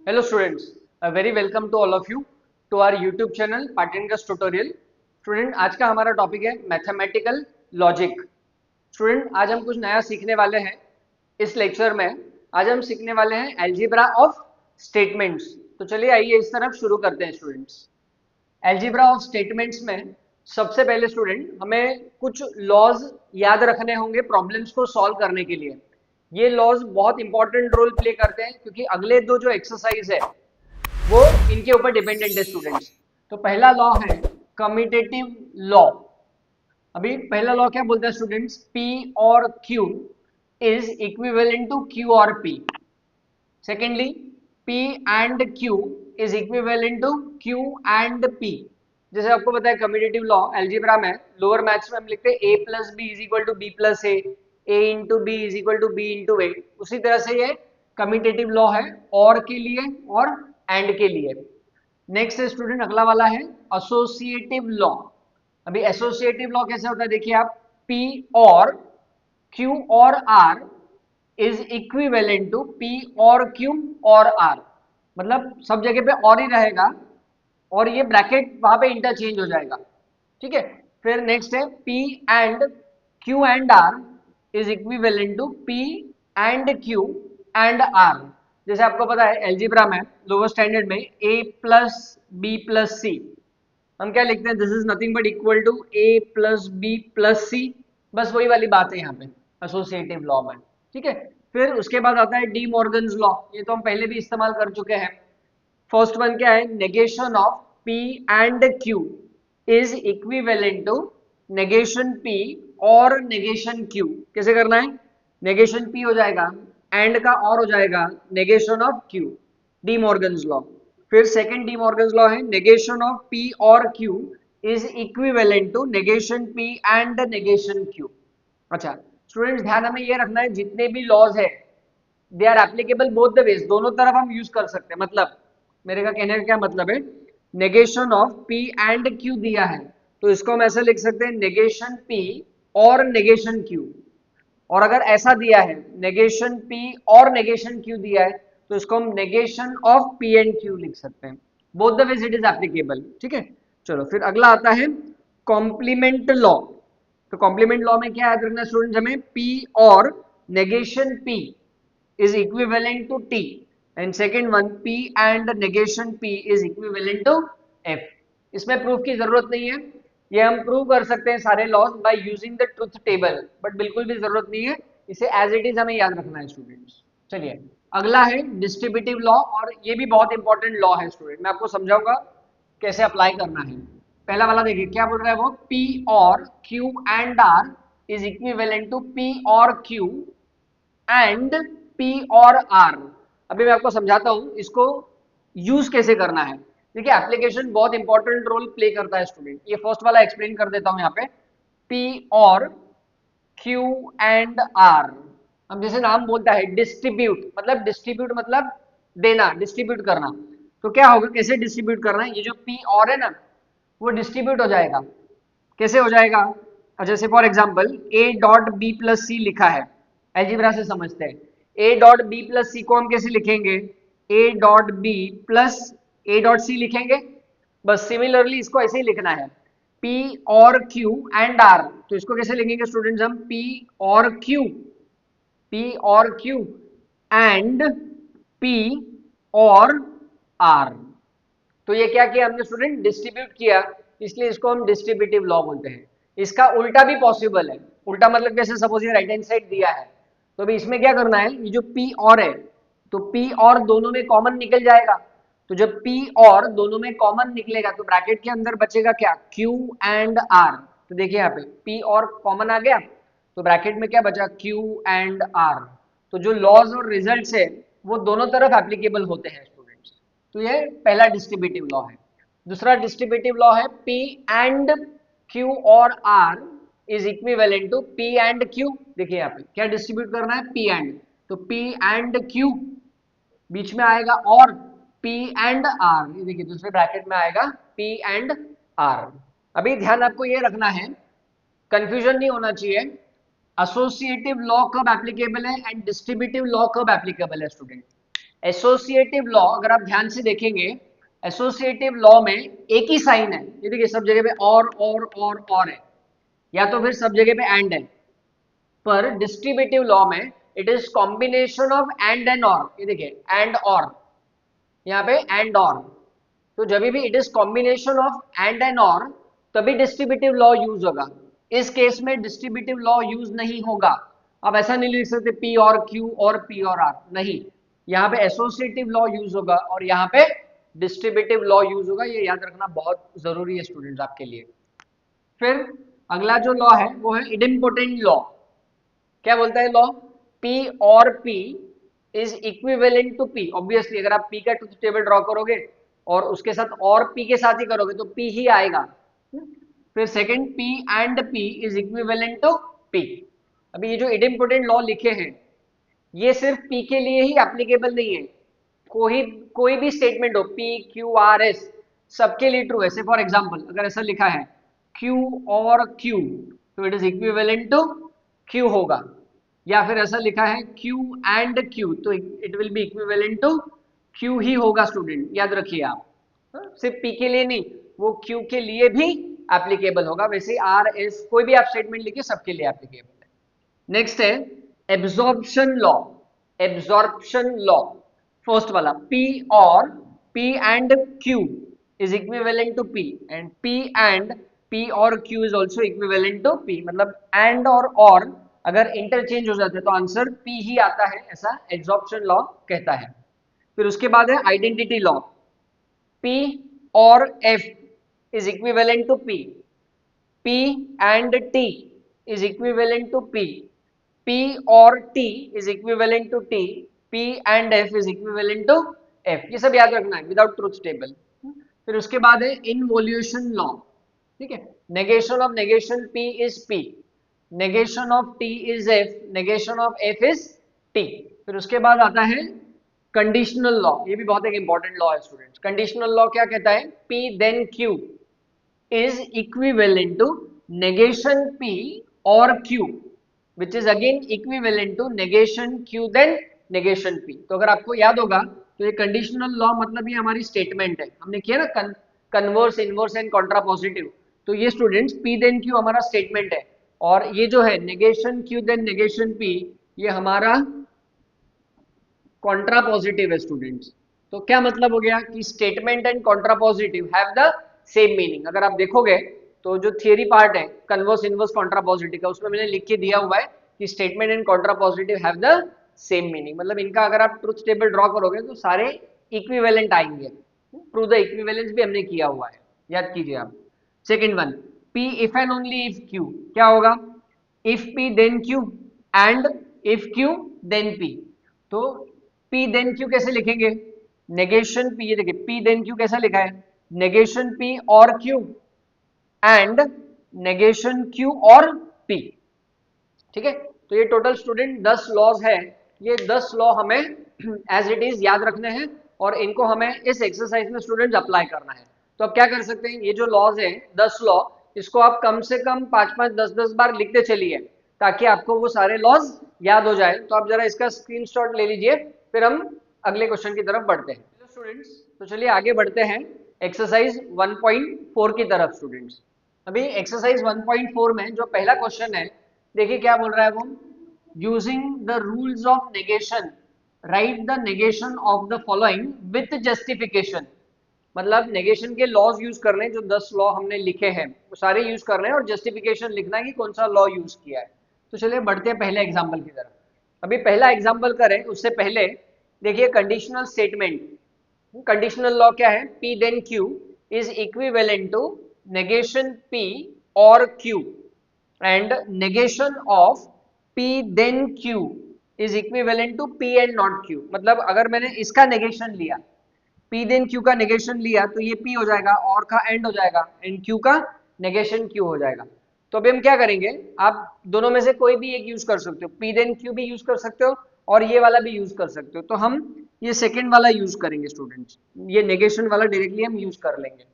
Hello students, a very welcome to all of you to our YouTube channel Patingas Tutorial. Student आज का हमारा topic है mathematical logic. Student आज हम कुछ नया सीखने वाले हैं इस लेक्चर में। आज हम सीखने वाले हैं एल्जीब्रा ऑफ स्टेटमेंट्स। तो चलिए आइए इस तरफ शुरू करते हैं स्टूडेंट्स। एल्जीब्रा ऑफ स्टेटमेंट्स में सबसे पहले स्टूडेंट हमें कुछ लॉज याद रखने होंगे प्रॉब्लम्स को सॉल्व करने के लिए। ये लॉज बहुत इंपॉर्टेंट रोल प्ले करते हैं क्योंकि अगले दो जो एक्सरसाइज है वो इनके ऊपर डिपेंडेंट है स्टूडेंट्स। तो पहला लॉ है कम्यूटेटिव लॉ। अभी पहला लॉ क्या बोलता है स्टूडेंट्स, P और Q is equivalent to Q और P। Secondly P and Q is equivalent to Q and P। जैसे आपको पता है कम्यूटेटिव लॉ एल्जीब्रा में लोअर मैथ्स में हम लिखते हैं a plus b is equal to b plus a into b is equal to b into a. उसी तरह से ये कम्यूटेटिव लॉ है और के लिए और एंड के लिए। नेक्स्ट है स्टूडेंट अगला वाला है एसोसिएटिव लॉ। अभी एसोसिएटिव लॉ कैसे होता है देखिए आप, P और Q or R is equivalent to P और Q और R। मतलब सब जगह पे और ही रहेगा और ये ब्रैकेट वहां पे इंटरचेंज हो जाएगा, ठीक है। फिर नेक्स्ट है P and Q and R is equivalent to P and Q and R। जैसे आपको पता है एल्जीब्रा में लोअर स्टैंडर्ड में a plus b plus c हम क्या लिखते हैं, this is nothing but equal to a plus b plus c. बस वही वाली बात है यहाँ पे एसोसिएटिव लॉ में, ठीक है। फिर उसके बाद आता है डी मॉर्गन्स लॉ। ये तो हम पहले भी इस्तेमाल कर चुके हैं। फर्स्ट वन क्या है, negation of P and Q is equivalent to negation P और नेगेशन Q। कैसे करना है, नेगेशन P हो जाएगा एंड का और हो जाएगा negation of Q, De Morgan's law. फिर सेकंड डी मॉर्गन्स लॉ है नेगेशन ऑफ P और Q is equivalent to negation P and negation Q। अच्छा स्टूडेंट्स ध्यान हमें ये रखना है जितने भी लॉज है they are applicable both the ways, दोनों तरफ हम यूज कर सकते हैं। मतलब मेरे का कहने का क्या मतलब है, negation of P and Q दिया है तो इसको हम ऐसा लिख सकते हैं नेगेशन P और नेगेशन Q। और अगर ऐसा दिया है नेगेशन P और नेगेशन Q दिया है तो इसको हम negation of P and Q लिख सकते हैं। Both the ways it is applicable, ठीक है। चलो फिर अगला आता है कॉम्प्लीमेंट लॉ। तो कॉम्प्लीमेंट लॉ में क्या याद रखना स्टूडेंट, हमें P और negation P is equivalent to T and second one P and negation P is equivalent to F। इसमें प्रूफ की जरूरत नहीं है, ये हम प्रूव कर सकते हैं सारे laws by using the truth table, but बिल्कुल भी जरूरत नहीं है, इसे एज इट इज हमें याद रखना है स्टूडेंट्स। चलिए अगला है डिस्ट्रीब्यूटिव लॉ और ये भी बहुत इंपॉर्टेंट लॉ है स्टूडेंट, मैं आपको समझाऊंगा कैसे अप्लाई करना है। पहला वाला देखिए क्या बोल रहा है वो, P और Q and R is equivalent to P और Q and P or R। अभी मैं आपको समझाता हूं इसको यूज कैसे करना है। देखिए एप्लीकेशन बहुत इंपॉर्टेंट रोल प्ले करता है स्टूडेंट। ये फर्स्ट वाला एक्सप्लेन कर देता हूं यहाँ पे, P और Q एंड R। अब जैसे नाम बोलता है डिस्ट्रीब्यूट, मतलब डिस्ट्रीब्यूट मतलब देना, डिस्ट्रीब्यूट करना। तो क्या होगा, कैसे डिस्ट्रीब्यूट करना है, ये जो P और है ना वो डिस्ट्रीब्यूट हो जाएगा। कैसे हो जाएगा, जैसे for example A dot b plus c लिखा है, एल्जीब्रा से समझते हैं। A dot b plus c को हम कैसे लिखेंगे, A dot b plus A dot c लिखेंगे। बस सिमिलरली इसको ऐसे ही लिखना है, P और Q एंड R। तो इसको कैसे लिखेंगे स्टूडेंट्स हम, P और Q, P और Q and P or R। तो ये क्या किया हमने स्टूडेंट, डिस्ट्रीब्यूट किया, इसलिए इसको हम डिस्ट्रीब्यूटिव लॉ बोलते हैं। इसका उल्टा भी पॉसिबल है। उल्टा मतलब कैसे, सपोज ये राइट हैंड साइड दिया है तो अभी इसमें क्या करना है, ये जो P और है तो P और दोनों में कॉमन निकल जाएगा। तो जब P और दोनों में कॉमन निकलेगा तो ब्रैकेट के अंदर बचेगा क्या, Q एंड R। तो देखिए यहाँ पे P और कॉमन आ गया तो ब्रैकेट में क्या बचा, Q एंड R। तो जो लॉज और रिजल्ट्स है वो दोनों तरफ एप्लीकेबल होते हैं स्टूडेंट्स। तो ये पहला डिस्ट्रीब्यूटिव लॉ है। दूसरा डिस्ट्रीब्यूटिव लॉ है P and Q or R is equivalent to P and Q। देखिए यहाँ पे क्या डिस्ट्रीब्यूट करना है, P एंड, तो P एंड Q बीच में आएगा और P एंड R, ये देखिए दूसरे ब्रैकेट में आएगा P एंड R। अभी ध्यान आपको ये रखना है, कंफ्यूजन नहीं होना चाहिए, एसोसिएटिव लॉ कब एप्लीकेबल है एंड डिस्ट्रीब्यूटिव लॉ कब एप्लीकेबल है स्टूडेंट। एसोसिएटिव लॉ अगर आप ध्यान से देखेंगे, एसोसिएटिव लॉ में एक ही साइन है, ये देखिए सब जगह पे और है, या तो फिर सब जगह पे एंड है। पर डिस्ट्रीब्यूटिव लॉ में it is combination of and and और, ये देखिए एंड और, यहाँ पे एंड और, तो जब भी it is combination of and और तभी डिस्ट्रीब्यूटिव लॉ यूज होगा। इस केस में डिस्ट्रीब्यूटिव लॉ यूज नहीं होगा। अब ऐसा नहीं लिख सकते पी और क्यू और पी और आर, नहीं, यहाँ पे एसोसिएटिव लॉ यूज होगा और यहाँ पे डिस्ट्रीब्यूटिव लॉ यूज होगा। ये याद रखना बहुत जरूरी है स्टूडेंट्स आपके लिए। फिर अगला जो लॉ है वो है इडेम्पोटेंट लॉ। क्या बोलता है law? P or P is equivalent to P। Obviously अगर आप P का ट्रुथ टेबल ड्रॉ करोगे और उसके साथ और P के साथ ही करोगे तो P ही आएगा। फिर second P and P is equivalent to P। अभी ये जो इडेम्पोटेंट लॉ लिखे हैं ये सिर्फ P के लिए ही एप्लीकेबल नहीं है, कोई भी स्टेटमेंट हो P Q R S सबके लिए ट्रू है। से फॉर एग्जाम्पल अगर ऐसा लिखा है Q और Q तो it is equivalent to Q होगा, या फिर ऐसा लिखा है Q एंड Q तो it will be equivalent to Q ही होगा। स्टूडेंट याद रखिए आप, सिर्फ P के लिए नहीं, वो Q के लिए भी एप्लीकेबल होगा। वैसे R S कोई भी आप स्टेटमेंट लिखिए सबके लिए एप्लीकेबल है। नेक्स्ट है absorption law. Absorption law first वाला P or P and Q is equivalent to P and P and P और Q is also equivalent to P। मतलब एंड और अगर इंटरचेंज हो जाते हैं तो आंसर P ही आता है, ऐसा एब्जॉर्प्शन लॉ कहता है। फिर उसके बाद है आइडेंटिटी लॉ। P और F is equivalent to P, P and T is equivalent to P, P और T is equivalent to T, P and F is equivalent to F। ये सब याद रखना है विदाउट ट्रुथ टेबल। फिर उसके बाद है इनवोल्यूशन लॉ। ठीक है, negation of negation P is P, negation of T is F, negation of F is T। फिर उसके बाद आता है कंडीशनल लॉ। ये भी बहुत एक इंपॉर्टेंट लॉ है स्टूडेंट्स। कंडीशनल लॉ क्या कहता है? P then Q is equivalent to negation P or Q which is again equivalent to negation Q then negation P। तो अगर आपको याद होगा तो ये कंडीशनल लॉ मतलब ये हमारी स्टेटमेंट है, हमने किया ना converse inverse and Contra positive. तो ये स्टूडेंट्स P then Q हमारा स्टेटमेंट है और ये जो है negation Q then negation P ये हमारा कॉन्ट्रा पॉजिटिव है स्टूडेंट्स। तो क्या मतलब हो गया कि statement and Contra positive have the same meaning. अगर आप देखोगे तो जो थियरी पार्ट है कन्वर्स इनवर्स कॉन्ट्रा पॉजिटिव का उसमें मैंने लिख के दिया हुआ है कि statement and Contra positive have the same meaning. मतलब इनका अगर आप ट्रुथ टेबल ड्रॉ करोगे तो सारे इक्विवेलेंट आएंगे। प्रूव द इक्विवेलेंस भी हमने किया हुआ है, याद कीजिए आप। Second one P if and only if Q, क्या होगा? If P then Q and if Q then P। तो P then Q कैसे लिखेंगे? नेगेशन P, ये देखिए P then Q कैसा लिखा है? नेगेशन P और Q एंड नेगेशन Q और P। ठीक है, तो ये टोटल स्टूडेंट 10 लॉज है। ये 10 लॉ हमें एज इट इज याद रखने हैं और इनको हमें इस एक्सरसाइज में स्टूडेंट्स अप्लाई करना है। तो अब क्या कर सकते हैं, ये जो लॉज है 10 लॉ, इसको आप कम से कम 5-5 10-10 बार लिखते चलिए ताकि आपको वो सारे लॉज याद हो जाए। तो आप जरा इसका स्क्रीनशॉट ले लीजिए, फिर हम अगले क्वेश्चन की तरफ बढ़ते हैं। स्टूडेंट्स तो चलिए आगे बढ़ते हैं एक्सरसाइज 1.4 की तरफ। स्टूडेंट्स अभी एक्सरसाइज 1.4 में जो पहला क्वेश्चन है देखिए क्या बोल रहा है वो, using the rules of negation right the negation of the following with justification. मतलब नेगेशन के लॉज यूज करने हैं, जो 10 लॉ हमने लिखे हैं वो सारे यूज करने हैं और जस्टिफिकेशन लिखना है कि कौन सा लॉ यूज किया है। तो चलिए बढ़ते हैं पहले एग्जाम्पल की तरफ। अभी पहला एग्जाम्पल करें उससे पहले देखिए कंडीशनल स्टेटमेंट। कंडीशनल लॉ क्या है? P then Q is equivalent to negation P or Q and negation of P then Q is equivalent to P and not Q। मतलब अगर मैंने इसका नेगेशन लिया, P then Q का negation लिया तो ये P हो जाएगा और का एंड हो जाएगा एंड Q का नेगेशन Q हो जाएगा। तो अभी हम क्या करेंगे, आप दोनों में से कोई भी एक यूज कर सकते हो, P then Q भी यूज कर सकते हो और ये वाला भी यूज कर सकते हो। तो हम ये सेकेंड वाला यूज करेंगे स्टूडेंट्स, ये नेगेशन वाला डायरेक्टली हम यूज कर लेंगे।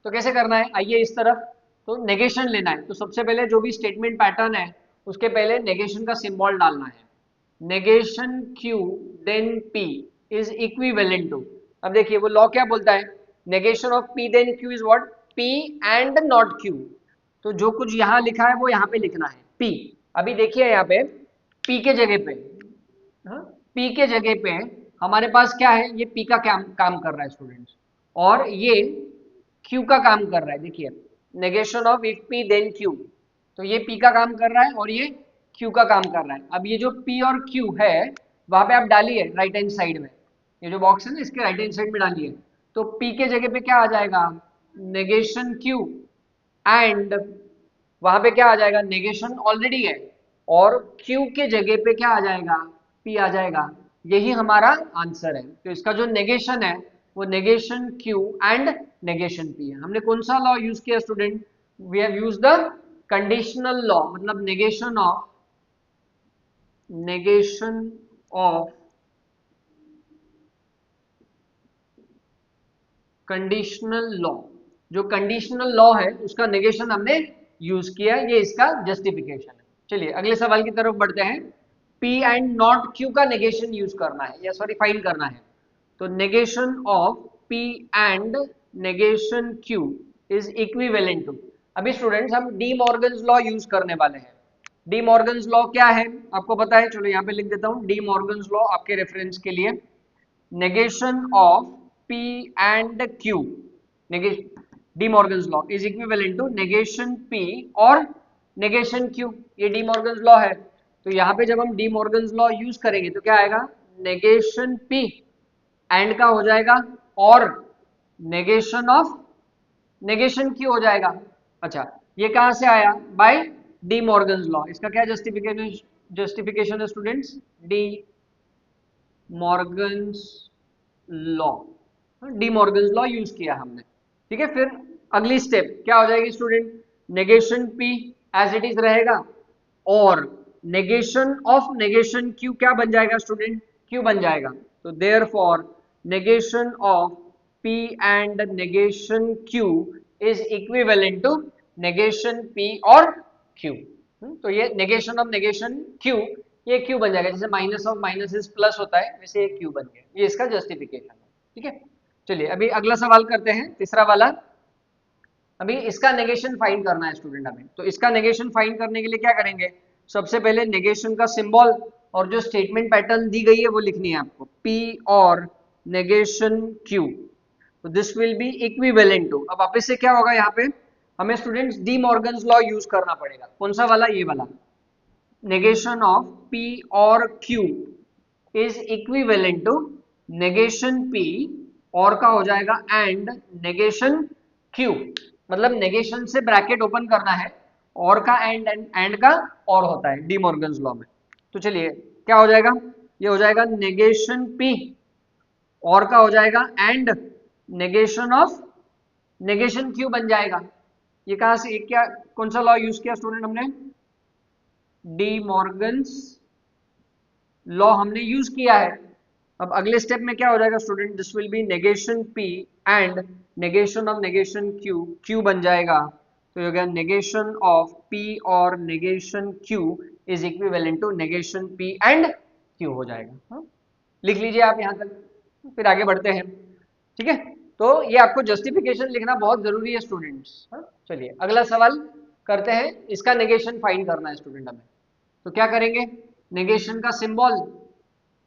तो कैसे करना है, आइए इस तरफ। तो नेगेशन लेना है तो सबसे पहले जो भी स्टेटमेंट पैटर्न है उसके पहले नेगेशन का सिंबल डालना है। Negation Q then P is equivalent to, अब देखिए वो लॉ क्या बोलता है, negation of P then Q is what, P and not Q. तो जो कुछ यहाँ लिखा है वो यहाँ पे लिखना है पी। अभी देखिए यहाँ पे पी के जगह पे, हाँ, पी के जगह पे हमारे पास क्या है, ये पी का काम कर रहा है स्टूडेंट्स, और ये क्यू का काम कर रहा है। देखिए negation of if P then Q, तो ये पी का काम कर रहा है और ये क्यू का काम कर रहा है। अब ये जो पी और क्यू है वहां पे आप डालिए राइट हैंड साइड में, ये जो बॉक्स है ना इसके राइट हैंड साइड में डालिए, तो पी के जगह पे क्या आ जाएगा, नेगेशन क्यू, एंड वहां पे क्या आ जाएगा, नेगेशन ऑलरेडी है, और क्यू के जगह पे क्या आ जाएगा, पी आ जाएगा। यही हमारा आंसर है। तो इसका जो नेगेशन है वो negation Q and negation P है। हमने कौन सा लॉ यूज किया student, we have use the conditional law, मतलब नेगेशन ऑफ कंडीशनल लॉ, जो कंडीशनल लॉ है उसका नेगेशन हमने यूज किया है, ये इसका जस्टिफिकेशन है। चलिए अगले सवाल की तरफ बढ़ते हैं। P एंड नॉट Q का नेगेशन यूज करना है, या सॉरी फाइंड करना है। तो negation of P and negation Q is equivalent to, अभी स्टूडेंट्स हम डी मॉर्गन्स लॉ यूज करने वाले हैं। डी मॉर्गन्स लॉ क्या है आपको पता है, चलो यहाँ पे लिख देता हूँ डी मॉर्गन्स लॉ आपके रेफरेंस के लिए। negation of P and Q, negation De Morgan's law is equivalent to negation P और नेगेशन Q, ये डी मॉर्गन्स लॉ है। तो यहाँ पे जब हम डी मॉर्गन्स लॉ यूज करेंगे तो क्या आएगा, नेगेशन P एंड का हो जाएगा और नेगेशन ऑफ नेगेशन Q हो जाएगा। अच्छा ये कहाँ से आया, बाय डी मॉर्गन्स लॉ। इसका क्या जस्टिफिकेशन है students, De Morgan's law, D Morgan's law use किया हमने। ठीक है, फिर अगली स्टेप क्या हो जाएगी student, negation P as it is रहेगा और नेगेशन ऑफ नेगेशन क्यू क्या बन जाएगा स्टूडेंट, क्यू बन जाएगा। तो therefore negation of P and negation Q is equivalent to negation P or Q. तो ये नेगेशन ऑफ नेगेशन क्यू, ये क्यू बन जाएगा, जैसे minus of minus is plus होता है वैसे ये क्यू बन गया, ये इसका जस्टिफिकेशन है। ठीक है, चलिए अभी अगला सवाल करते हैं, तीसरा वाला। अभी इसका नेगेशन फाइंड करना है स्टूडेंट हमें। तो इसका नेगेशन फाइंड करने के लिए क्या करेंगे, सबसे पहले नेगेशन का सिंबल और जो स्टेटमेंट पैटर्न दी गई है वो लिखनी है आपको, P और नेगेशन Q, तो this will be equivalent to. अब वापस से क्या होगा, यहाँ पे हमें students De Morgan's law use करना पड़ेगा। कौन सा वाला, ये वाला, नेगेशन ऑफ P और Q is equivalent to negation P or का हो जाएगा एंड नेगेशन Q, मतलब नेगेशन से ब्रैकेट ओपन करना है और का एंड का और होता है डी मॉर्गन्स लॉ में। तो चलिए क्या हो जाएगा, ये हो जाएगा नेगेशन P और का हो जाएगा and negation of negation Q बन जाएगा। ये कहां से, क्या कौन सा लॉ यूज किया स्टूडेंट हमने, डी मॉर्गन्स लॉ हमने यूज किया है। अब अगले स्टेप में क्या हो जाएगा student, this will be negation P and negation of negation Q, Q बन जाएगा। तो ये हो गया नेगेशन ऑफ P और negation Q is equivalent to negation P and Q हो जाएगा। हाँ? लिख लीजिए आप यहाँ तक, फिर आगे बढ़ते हैं। ठीक है, तो ये आपको जस्टिफिकेशन लिखना बहुत जरूरी है स्टूडेंट्स। चलिए अगला सवाल करते हैं, इसका नेगेशन फाइंड करना है स्टूडेंट हमें। तो क्या करेंगे, नेगेशन का सिंबल,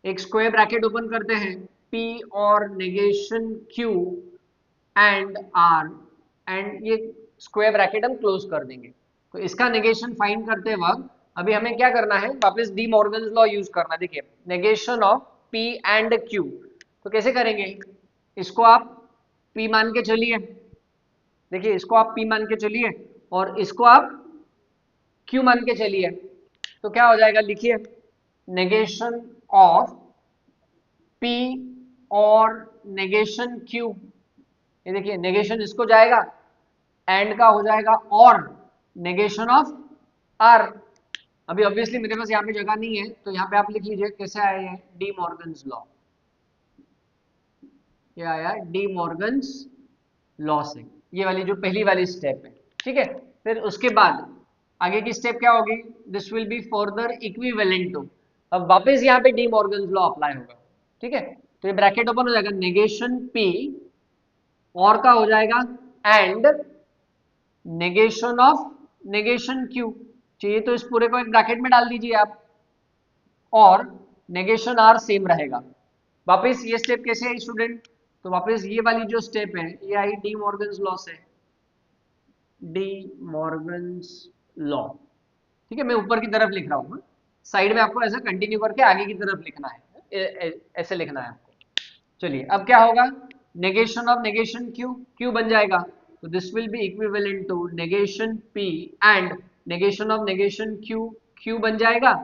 एक स्क्वायर ब्रैकेट ओपन करते हैं, P और negation Q and R, and ये स्क्वायर ब्रैकेट हम क्लोज कर देंगे। तो इसका नेगेशन फाइंड करते वक्त अभी हमें क्या करना है, वापस डी मॉर्गन्स लॉ यूज करना है। देखिए negation of P and Q, तो कैसे करेंगे, इसको आप P मान के चलिए, देखिए इसको आप P मान के चलिए और इसको आप Q मान के चलिए। तो क्या हो जाएगा, लिखिए नेगेशन ऑफ P और नेगेशन Q, ये देखिए नेगेशन इसको जाएगा एंड का हो जाएगा और नेगेशन ऑफ R। अभी ऑब्वियसली मेरे पास यहाँ पे जगह नहीं है तो यहाँ पे आप लिख लीजिए कैसे आया है, डी मॉर्गन्स लॉ, ये आया डी मॉर्गन्स लॉ से, ये वाली जो पहली वाली स्टेप है। ठीक है, फिर उसके बाद आगे की स्टेप क्या होगी, this will be further equivalent to. अब वापस यहाँ पे डी मॉर्गन्स लॉ अप्लाई होगा। ठीक है, तो ये ब्रैकेट ओपन हो जाएगा, नेगेशन P और का हो जाएगा and negation of negation Q। चाहिए तो इस पूरे को एक ब्रैकेट में डाल दीजिए आप, और नेगेशन R सेम रहेगा। वापस ये स्टेप कैसे आई स्टूडेंट? तो वापस ये वाली जो स्टेप है ये आई डी मॉर्गन्स लॉ से, डी मॉर्गन्स लॉ। ठीक है, मैं ऊपर की तरफ लिख रहा हूँ, साइड में आपको ऐसा कंटिन्यू करके आगे की तरफ लिखना है, ऐसे लिखना है आपको। चलिए अब क्या होगा, negation of negation Q, Q बन जाएगा, तो this will be equivalent to negation P and negation of negation Q, Q बन जाएगा,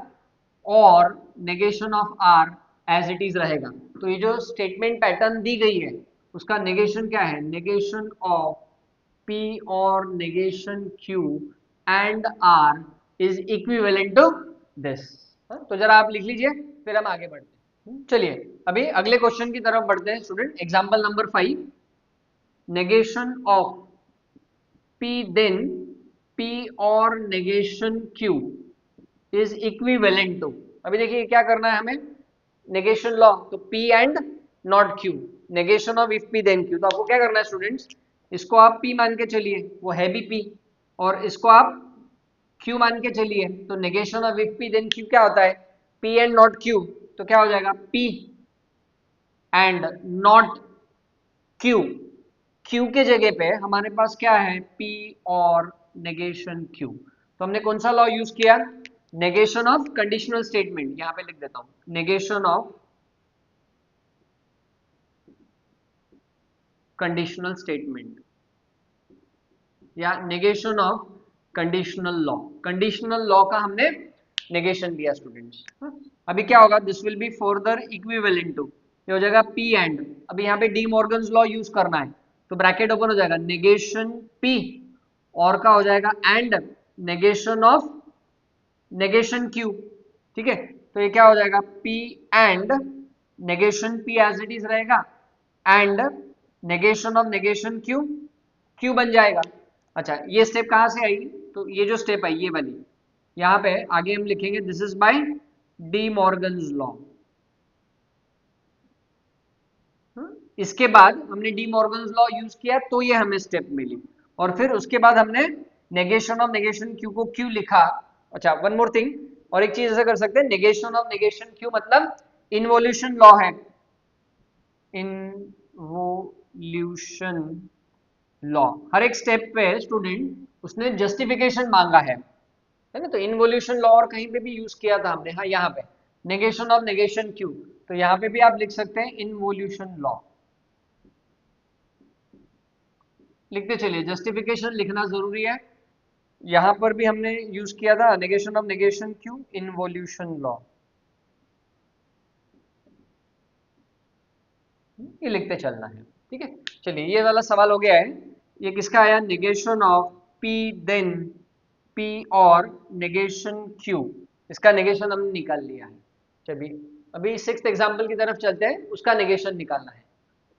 और negation of R as it is रहेगा। तो ये जो स्टेटमेंट पैटर्न दी गई है उसका नेगेशन क्या है, नेगेशन ऑफ P और negation Q and R is equivalent to this. तो जरा आप लिख लीजिए, फिर हम आगे बढ़ते हैं। चलिए अभी अगले क्वेश्चन की तरफ बढ़ते हैं student. Example number 5, negation of P then P और negation Q is equivalent to. अभी देखिए क्या करना है हमें, नेगेशन लॉ, तो P and not Q, negation of if P then Q। तो आपको क्या करना है स्टूडेंट्स, इसको आप P मान के चलिए, वो है भी P, और इसको आप Q मान के चलिए, तो negation of if P then Q क्या होता है, P एंड नॉट Q, तो क्या हो जाएगा P and not Q। Q के जगह पे हमारे पास क्या है, P और नेगेशन Q। तो हमने कौन सा लॉ यूज किया, नेगेशन ऑफ कंडीशनल स्टेटमेंट, यहां पे लिख देता हूं, नेगेशन ऑफ कंडीशनल स्टेटमेंट या negation of conditional law. Conditional law का हमने नेगेशन दिया स्टूडेंट्स। अभी क्या होगा, this will be further equivalent to, ये हो जाएगा P एंड, अभी यहाँ पे डी मॉर्गन्स लॉ यूज करना है, तो ब्रैकेट ओपन हो जाएगा, नेगेशन P और का हो जाएगा and negation of negation Q। ठीक है, तो ये क्या हो जाएगा, P and negation P as it is रहेगा and negation of negation Q, Q बन जाएगा। अच्छा ये स्टेप कहाँ से आई, तो ये जो स्टेप आई ये वाली, यहाँ पे आगे हम लिखेंगे this is bye D Morgan's law. इसके बाद हमने डी मॉर्गन्स लॉ यूज किया तो ये हमें स्टेप मिली, और फिर उसके बाद हमने नेगेशन ऑफ नेगेशन Q को Q लिखा। अच्छा वन मोर थिंग, और एक चीज ऐसा कर सकते हैं, नेगेशन ऑफ नेगेशन Q मतलब इनवोल्यूशन लॉ है, इनवोल्यूशन लॉ। हर एक स्टेप पे स्टूडेंट उसने जस्टिफिकेशन मांगा है ना, तो इनवोल्यूशन लॉ और कहीं पे भी यूज किया था हमने, हाँ यहाँ पे नेगेशन ऑफ नेगेशन Q, तो यहाँ पे भी आप लिख सकते हैं इनवोल्यूशन लॉ, लिखते चलिए, जस्टिफिकेशन लिखना जरूरी है। यहां पर भी हमने यूज किया था negation of negation Q, involution law, ये लिखते चलना है। ठीक है, चलिए ये वाला सवाल हो गया है। ये किसका आया, negation of P then P और नेगेशन Q, इसका नेगेशन हमने निकाल लिया है। चलिए अभी सिक्स्थ एग्जाम्पल की तरफ चलते हैं, उसका नेगेशन निकालना है।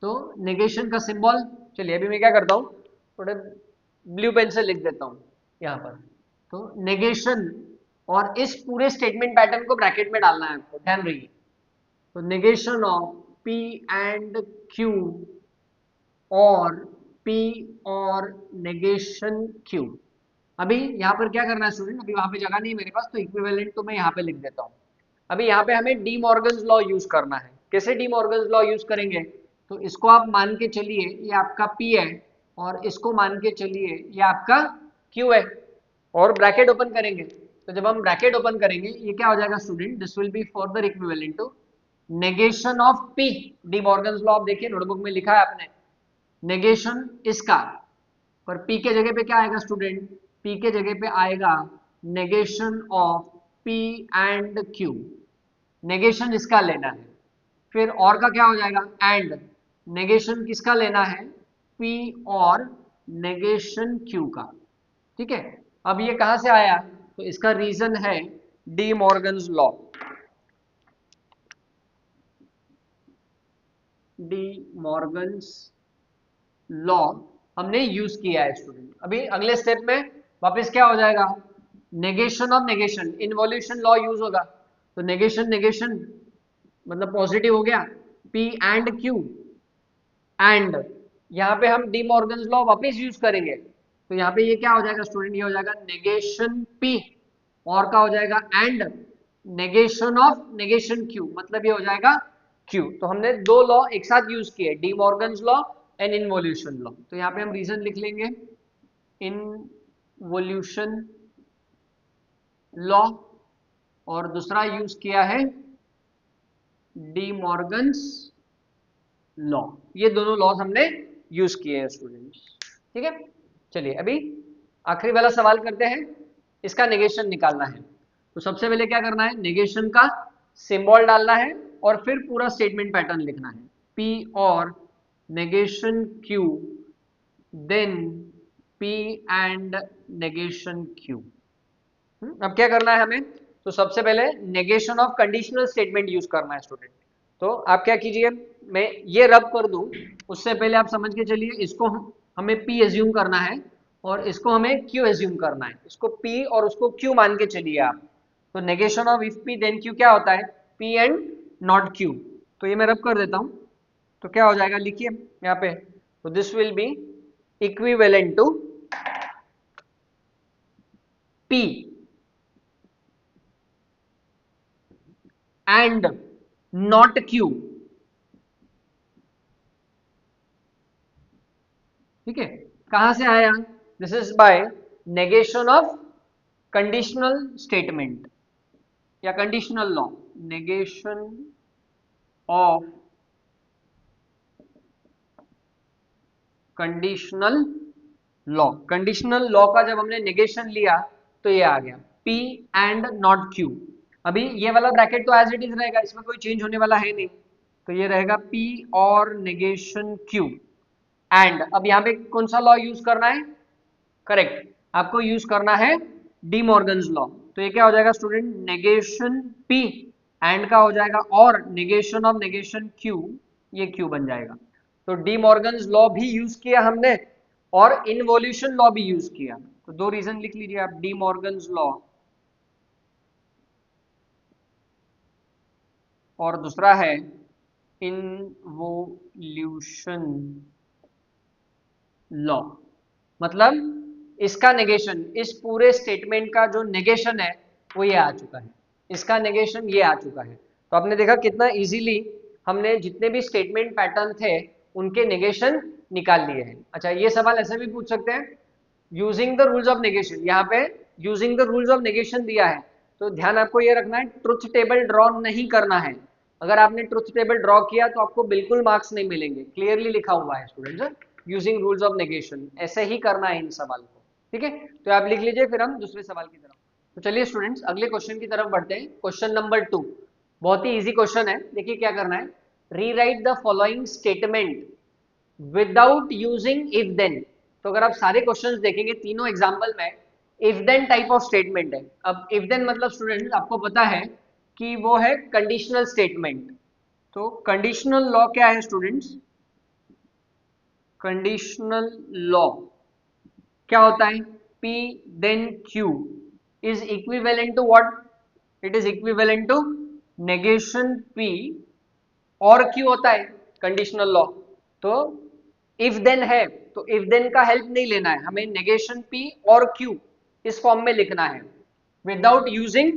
तो नेगेशन का सिंबल, चलिए अभी मैं क्या करता हूँ, थोड़े ब्लू पेन से लिख देता हूँ यहाँ पर। तो नेगेशन, और इस पूरे स्टेटमेंट पैटर्न को ब्रैकेट में डालना है आपको, ध्यान रखिए। तो negation of P and Q और P और नेगेशन Q। अभी यहाँ पर क्या करना है स्टूडेंट, अभी वहां पे जगह नहीं है मेरे पास, तो इक्विवेलेंट तो मैं यहाँ पे लिख देता हूँ। अभी यहाँ पे हमें डी मॉर्गन्स लॉ यूज करना है। कैसे डी मॉर्गन्स लॉ यूज करेंगे, तो इसको आप मान के चलिए ये आपका P है, और इसको मान के चलिए ये आपका Q है, और ब्रैकेट ओपन करेंगे। तो जब हम ब्रैकेट ओपन करेंगे ये क्या हो जाएगा student, this will be further equivalent to negation of P। De Morgan's law आप देखिए नोटबुक में लिखा है आपने, नेगेशन इसका, पर P के जगह पे क्या आएगा स्टूडेंट, P के जगह पे आएगा negation of P and Q, negation इसका लेना है। फिर और का क्या हो जाएगा, एंड नेगेशन किसका लेना है, P और नेगेशन Q का। ठीक है, अब ये कहां से आया, तो इसका रीजन है D Morgan's law, D Morgan's law हमने यूज किया है स्टूडेंट। अभी अगले स्टेप में वापस क्या हो जाएगा, negation of negation, involution law use होगा, तो नेगेशन नेगेशन मतलब पॉजिटिव हो गया, P एंड Q एंड यहाँ पे हम डी मॉर्गन्स लॉ वापस यूज करेंगे, तो यहाँ पे ये क्या हो जाएगा स्टूडेंट, ये हो जाएगा नेगेशन P और क्या हो जाएगा and negation of negation Q, मतलब ये हो जाएगा Q। तो हमने दो लॉ एक साथ यूज किए, D Morgan's law and involution law. तो यहाँ पे हम रीजन लिख लेंगे इनवोल्यूशन लॉ और दूसरा यूज किया है डी मॉर्गन्स लॉ। ये दोनों लॉज हमने यूज किए हैं स्टूडेंट्स, ठीक है। चलिए अभी आखिरी वाला सवाल करते हैं, इसका नेगेशन निकालना है। तो सबसे पहले क्या करना है, नेगेशन का सिंबल डालना है और फिर पूरा स्टेटमेंट पैटर्न लिखना है, P और negation Q then P and negation Q। अब क्या करना है हमें, तो सबसे पहले negation of conditional statement use करना है स्टूडेंट। तो आप क्या कीजिए, मैं ये रब कर दूं उससे पहले आप समझ के चलिए, इसको हमें P एज्यूम करना है और इसको हमें Q एज्यूम करना है। इसको P और उसको Q मान के चलिए आप। तो negation of if P then Q क्या होता है, P एंड नॉट Q। तो ये मैं रब कर देता हूं, तो क्या हो जाएगा लिखिए यहाँ पे, तो this will be equivalent to P and not Q, ठीक है। कहां से आया, this is by negation of conditional statement या conditional law, negation of conditional law. Conditional law का जब हमने नेगेशन लिया तो ये आ गया P एंड नॉट Q। अभी ये वाला ब्रैकेट तो एज इट इज रहेगा, इसमें कोई चेंज होने वाला है नहीं, तो ये रहेगा P और नेगेशन Q एंड अब यहाँ पे कौन सा लॉ यूज करना है, करेक्ट, आपको यूज करना है डी मॉर्गन्स लॉ। तो ये क्या हो जाएगा स्टूडेंट, नेगेशन P एंड का हो जाएगा और नेगेशन ऑफ नेगेशन Q, ये Q बन जाएगा। तो डी मॉर्गन्स लॉ भी यूज किया हमने और इनवोल्यूशन लॉ भी यूज किया। तो दो रीजन लिख लीजिए आप, डी मॉर्गन्स लॉ और दूसरा है इनवोल्यूशन लॉ। मतलब इसका नेगेशन, इस पूरे स्टेटमेंट का जो नेगेशन है वो ये आ चुका है, इसका नेगेशन ये आ चुका है। तो आपने देखा कितना इजीली हमने जितने भी स्टेटमेंट पैटर्न थे उनके नेगेशन निकाल लिए हैं। अच्छा, ये सवाल ऐसे भी पूछ सकते हैं, using the rules of negation, यहाँ पे using the rules of negation दिया है, तो ध्यान आपको ये रखना है ट्रुथ टेबल ड्रॉ नहीं करना है। अगर आपने ट्रुथ टेबल ड्रॉ किया तो आपको बिल्कुल मार्क्स नहीं मिलेंगे, क्लियरली लिखा हुआ है students using rules of negation, ऐसे ही करना है इन सवाल को, ठीक है। तो आप लिख लीजिए, फिर हम दूसरे सवाल की तरफ। तो चलिए स्टूडेंट्स अगले क्वेश्चन की तरफ बढ़ते हैं। क्वेश्चन नंबर 2 बहुत ही इजी क्वेश्चन है। देखिए क्या करना है, rewrite the following statement without using if then. तो अगर आप सारे क्वेश्चंस देखेंगे तीनों एग्जांपल में if then type of statement है। अब इफ देन मतलब स्टूडेंट्स आपको पता है कि वो है कंडीशनल स्टेटमेंट। तो कंडीशनल लॉ क्या है स्टूडेंट्स, कंडीशनल लॉ क्या होता है, P then Q is equivalent to what, it is equivalent to negation P और Q होता है कंडीशनल लॉ। तो इफ देन है तो इफ देन का हेल्प नहीं लेना है, हमें नेगेशन P और Q इस फॉर्म में लिखना है, विदाउट यूजिंग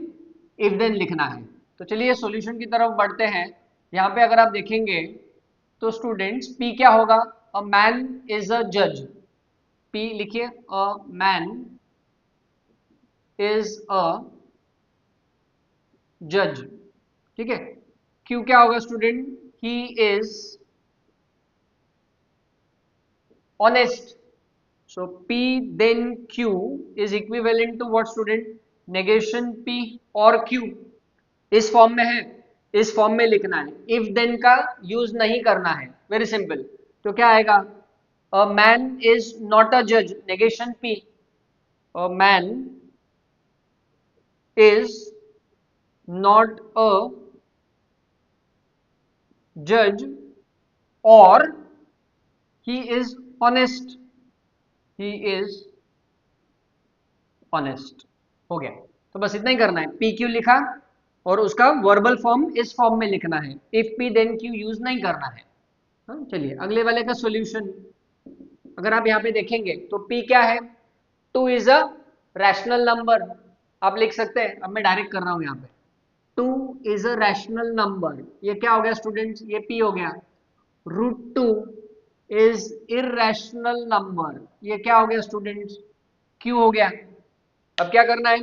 इफ देन लिखना है। तो चलिए सॉल्यूशन की तरफ बढ़ते हैं। यहाँ पे अगर आप देखेंगे तो स्टूडेंट्स P क्या होगा, अ मैन इज अ जज, P लिखिए, अ मैन इज अ जज, ठीक है। Q क्या होगा student, he is honest. So P then Q is equivalent to what student, negation P और Q इस फॉर्म में है, इस फॉर्म में लिखना है, इफ देन का यूज नहीं करना है, वेरी सिंपल। तो क्या आएगा, a man is not a जज, negation P, a man is not a जज और he is honest, he is honest. हो गया, तो बस इतना ही करना है, पी क्यू लिखा और उसका वर्बल फॉर्म इस फॉर्म में लिखना है, if P then Q use नहीं करना है। हाँ, चलिए अगले वाले का सॉल्यूशन अगर आप यहाँ पे देखेंगे तो P क्या है, 2 इज अ रैशनल नंबर, आप लिख सकते हैं। अब मैं डायरेक्ट कर रहा हूँ यहाँ पे, 2 इज अ रैशनल नंबर, ये क्या हो गया स्टूडेंट्स, ये P हो गया। √2 इज इरेशनल नंबर, ये क्या हो गया स्टूडेंट्स, Q हो गया। अब क्या करना है,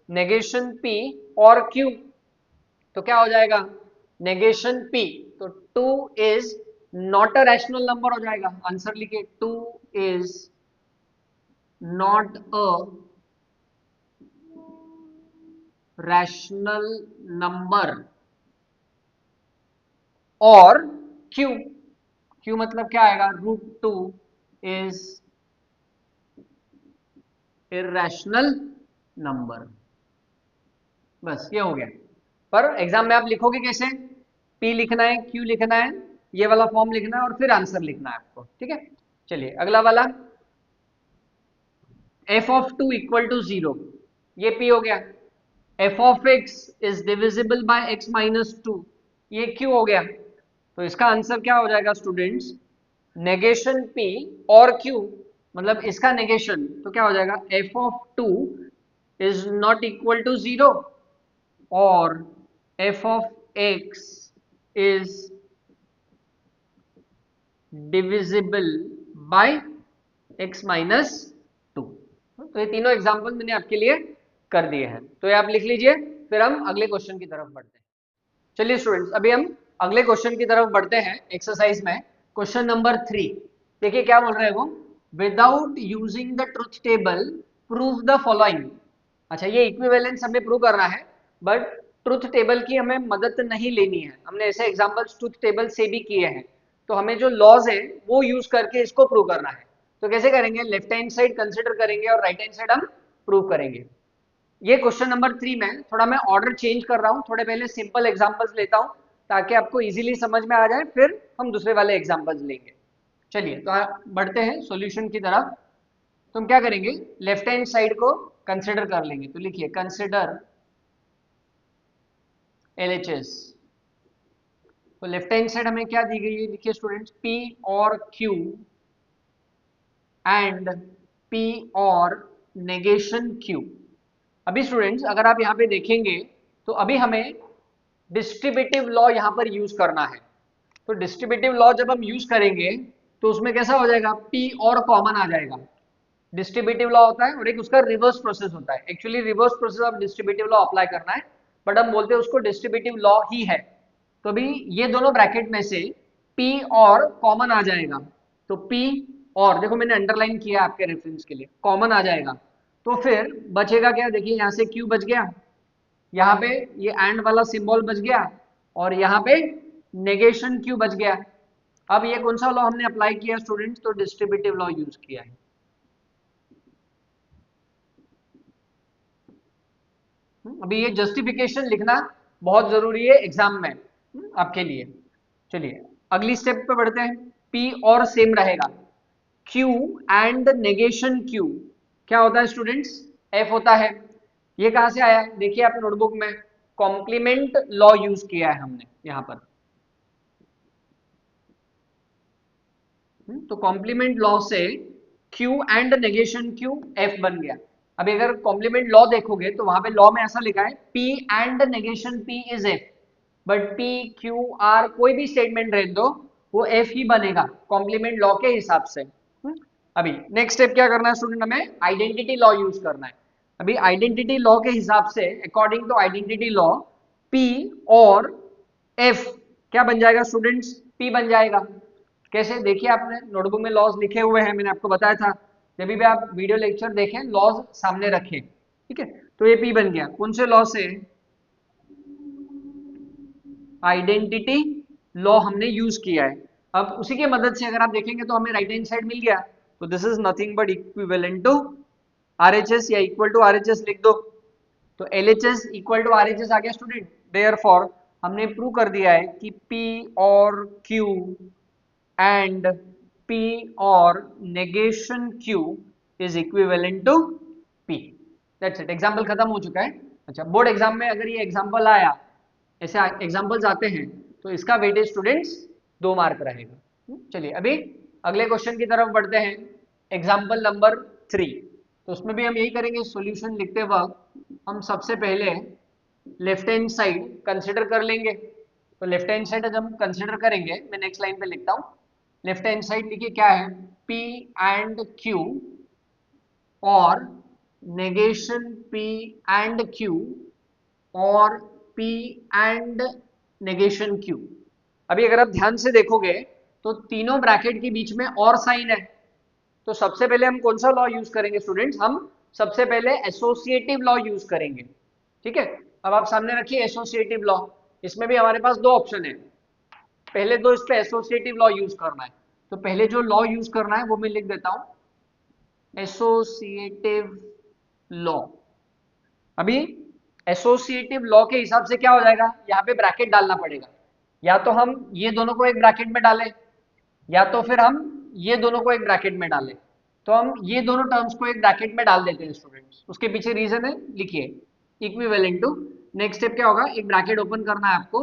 नेगेशन P और Q, तो क्या हो जाएगा, नेगेशन P, तो 2 is not a rational number हो जाएगा, आंसर लिखिए, 2 is not a rational number, और Q, Q मतलब क्या आएगा, √2 इज इरेशनल नंबर। बस ये हो गया। पर एग्जाम में आप लिखोगे कैसे, P लिखना है, Q लिखना है, ये वाला फॉर्म लिखना है और फिर आंसर लिखना है आपको, ठीक है। चलिए अगला वाला, f(2) = 0, ये P हो गया। f(x) is divisible by x - 2, ये Q हो गया। तो इसका आंसर क्या हो जाएगा स्टूडेंट्स, नेगेशन P और Q, मतलब इसका नेगेशन, तो क्या हो जाएगा, f(2) is not equal to 0 और f(x) is divisible by x - 2। तो ये तीनों एग्जाम्पल मैंने आपके लिए कर दिए हैं, तो ये आप लिख लीजिए, फिर हम अगले क्वेश्चन की तरफ बढ़ते हैं। चलिए स्टूडेंट्स, अभी हम अगले क्वेश्चन की तरफ बढ़ते हैं एक्सरसाइज में। क्वेश्चन नंबर 3, देखिए क्या बोल रहे हैं वो, without using the truth table prove the following. अच्छा, ये इक्विवेलेंस हमें प्रूव करना है, बट ट्रुथ टेबल की हमें मदद नहीं लेनी है, हमने ऐसे एग्जांपल्स ट्रुथ टेबल से भी किए हैं, तो हमें जो लॉज है वो यूज करके इसको प्रूव करना है। तो कैसे करेंगे, लेफ्ट हैंड साइड कंसिडर करेंगे और राइट हैंड साइड हम प्रूव करेंगे। ये क्वेश्चन नंबर 3 में थोड़ा मैं ऑर्डर चेंज कर रहा हूँ, थोड़े पहले सिंपल एग्जांपल्स लेता हूँ ताकि आपको इजीली समझ में आ जाए, फिर हम दूसरे वाले एग्जांपल्स लेंगे। चलिए तो बढ़ते हैं सॉल्यूशन की तरफ। तो हम क्या करेंगे, लेफ्ट हैंड साइड को कंसिडर कर लेंगे, तो लिखिए कंसिडर LHS। तो लेफ्ट हैंड साइड हमें क्या दी गई है, लिखिए स्टूडेंट्स, P और Q एंड P और नेगेशन Q। अभी स्टूडेंट्स अगर आप यहाँ पे देखेंगे तो अभी हमें डिस्ट्रीब्यूटिव लॉ यहाँ पर यूज करना है। तो डिस्ट्रीब्यूटिव लॉ जब हम यूज करेंगे तो उसमें कैसा हो जाएगा, P और कॉमन आ जाएगा। डिस्ट्रीब्यूटिव लॉ होता है और एक उसका रिवर्स प्रोसेस होता है, actually reverse process of distributive law apply करना है, बट हम बोलते हैं उसको डिस्ट्रीब्यूटिव लॉ ही है। तो अभी ये दोनों ब्रैकेट में से P और कॉमन आ जाएगा, तो P और देखो मैंने अंडरलाइन किया आपके रेफरेंस के लिए, कॉमन आ जाएगा, तो फिर बचेगा क्या, देखिए यहाँ से Q बच गया, यहाँ पे ये एंड वाला सिंबल बच गया, और यहाँ पे नेगेशन Q बच गया। अब ये कौन सा लॉ हमने अप्लाई किया स्टूडेंट्स, तो डिस्ट्रीब्यूटिव लॉ यूज किया है। अभी ये जस्टिफिकेशन लिखना बहुत जरूरी है एग्जाम में आपके लिए। चलिए अगली स्टेप पे बढ़ते हैं, P और सेम रहेगा, Q एंड नेगेशन Q क्या होता है स्टूडेंट्स, F होता है। ये कहां से आया है, देखिए आप नोटबुक में कॉम्प्लीमेंट लॉ यूज किया है हमने यहां पर। तो कॉम्प्लीमेंट लॉ से Q and negation Q F बन गया। अभी अगर कॉम्प्लीमेंट लॉ देखोगे तो वहां पे लॉ में ऐसा लिखा है P and negation P is F, but P Q R कोई भी स्टेटमेंट रह दो वो F ही बनेगा कॉम्प्लीमेंट लॉ के हिसाब से। अभी नेक्स्ट स्टेप क्या करना है स्टूडेंट, हमें आइडेंटिटी लॉ यूज करना है। अभी आइडेंटिटी लॉ के हिसाब से, according to identity law, P और F क्या बन जाएगा स्टूडेंट्स, P बन जाएगा। कैसे, देखिए आपने नोटबुक में लॉज लिखे हुए हैं, मैंने आपको बताया था, जब भी आप वीडियो लेक्चर देखें लॉज सामने रखें, ठीक है। तो ये P बन गया, कौन से लॉ से, आइडेंटिटी लॉ हमने यूज किया है। अब उसी की मदद से अगर आप देखेंगे तो हमें राइट हैंड साइड मिल गया, तो this is nothing but equivalent to RHS या इक्वल टू RHS लिख दो। तो LHS इक्वल टू RHS आ गया स्टूडेंट, देयरफॉर हमने प्रूव कर दिया है कि P और Q एंड P और negation Q is equivalent to P। That's it, example खत्म हो चुका है। अच्छा, बोर्ड एग्जाम में अगर ये एग्जाम्पल आया ऐसे एग्जाम्पल्स आते हैं, तो इसका वेटेज स्टूडेंट्स 2 मार्क रहेगा। चलिए अभी अगले क्वेश्चन की तरफ बढ़ते हैं, एग्जाम्पल नंबर 3। तो उसमें भी हम यही करेंगे, सॉल्यूशन लिखते वक्त हम सबसे पहले लेफ्ट हैंड साइड कंसिडर कर लेंगे। तो लेफ्ट हैंड साइड जब हम कंसिडर करेंगे, मैं नेक्स्ट लाइन पे लिखता हूँ, लेफ्ट हैंड साइड लिखिए क्या है, P एंड Q और नेगेशन P एंड Q और P एंड नेगेशन Q। अभी अगर आप ध्यान से देखोगे तो तीनों ब्रैकेट के बीच में और साइन है। तो सबसे पहले हम कौन सा लॉ यूज करेंगे स्टूडेंट्स, हम सबसे पहले एसोसिएटिव लॉ यूज करेंगे। ठीक है, अब आप सामने रखिए एसोसिएटिव लॉ। इसमें भी हमारे पास 2 ऑप्शन है, पहले तो इस पे एसोसिएटिव लॉ यूज करना है। तो पहले जो लॉ यूज करना है वो मैं लिख देता हूं, एसोसिएटिव लॉ। अभी एसोसिएटिव लॉ के हिसाब से क्या हो जाएगा, यहाँ पे ब्रैकेट डालना पड़ेगा। या तो हम ये दोनों को एक ब्रैकेट में डालें, या तो फिर हम ये दोनों को एक ब्रैकेट में डालें। तो हम ये दोनों टर्म्स को एक ब्रैकेट में डाल देते हैं स्टूडेंट्स। उसके पीछे रीजन है, लिखिए इक्विवेलेंट टू। नेक्स्ट स्टेप क्या होगा, एक ब्रैकेट ओपन करना है आपको,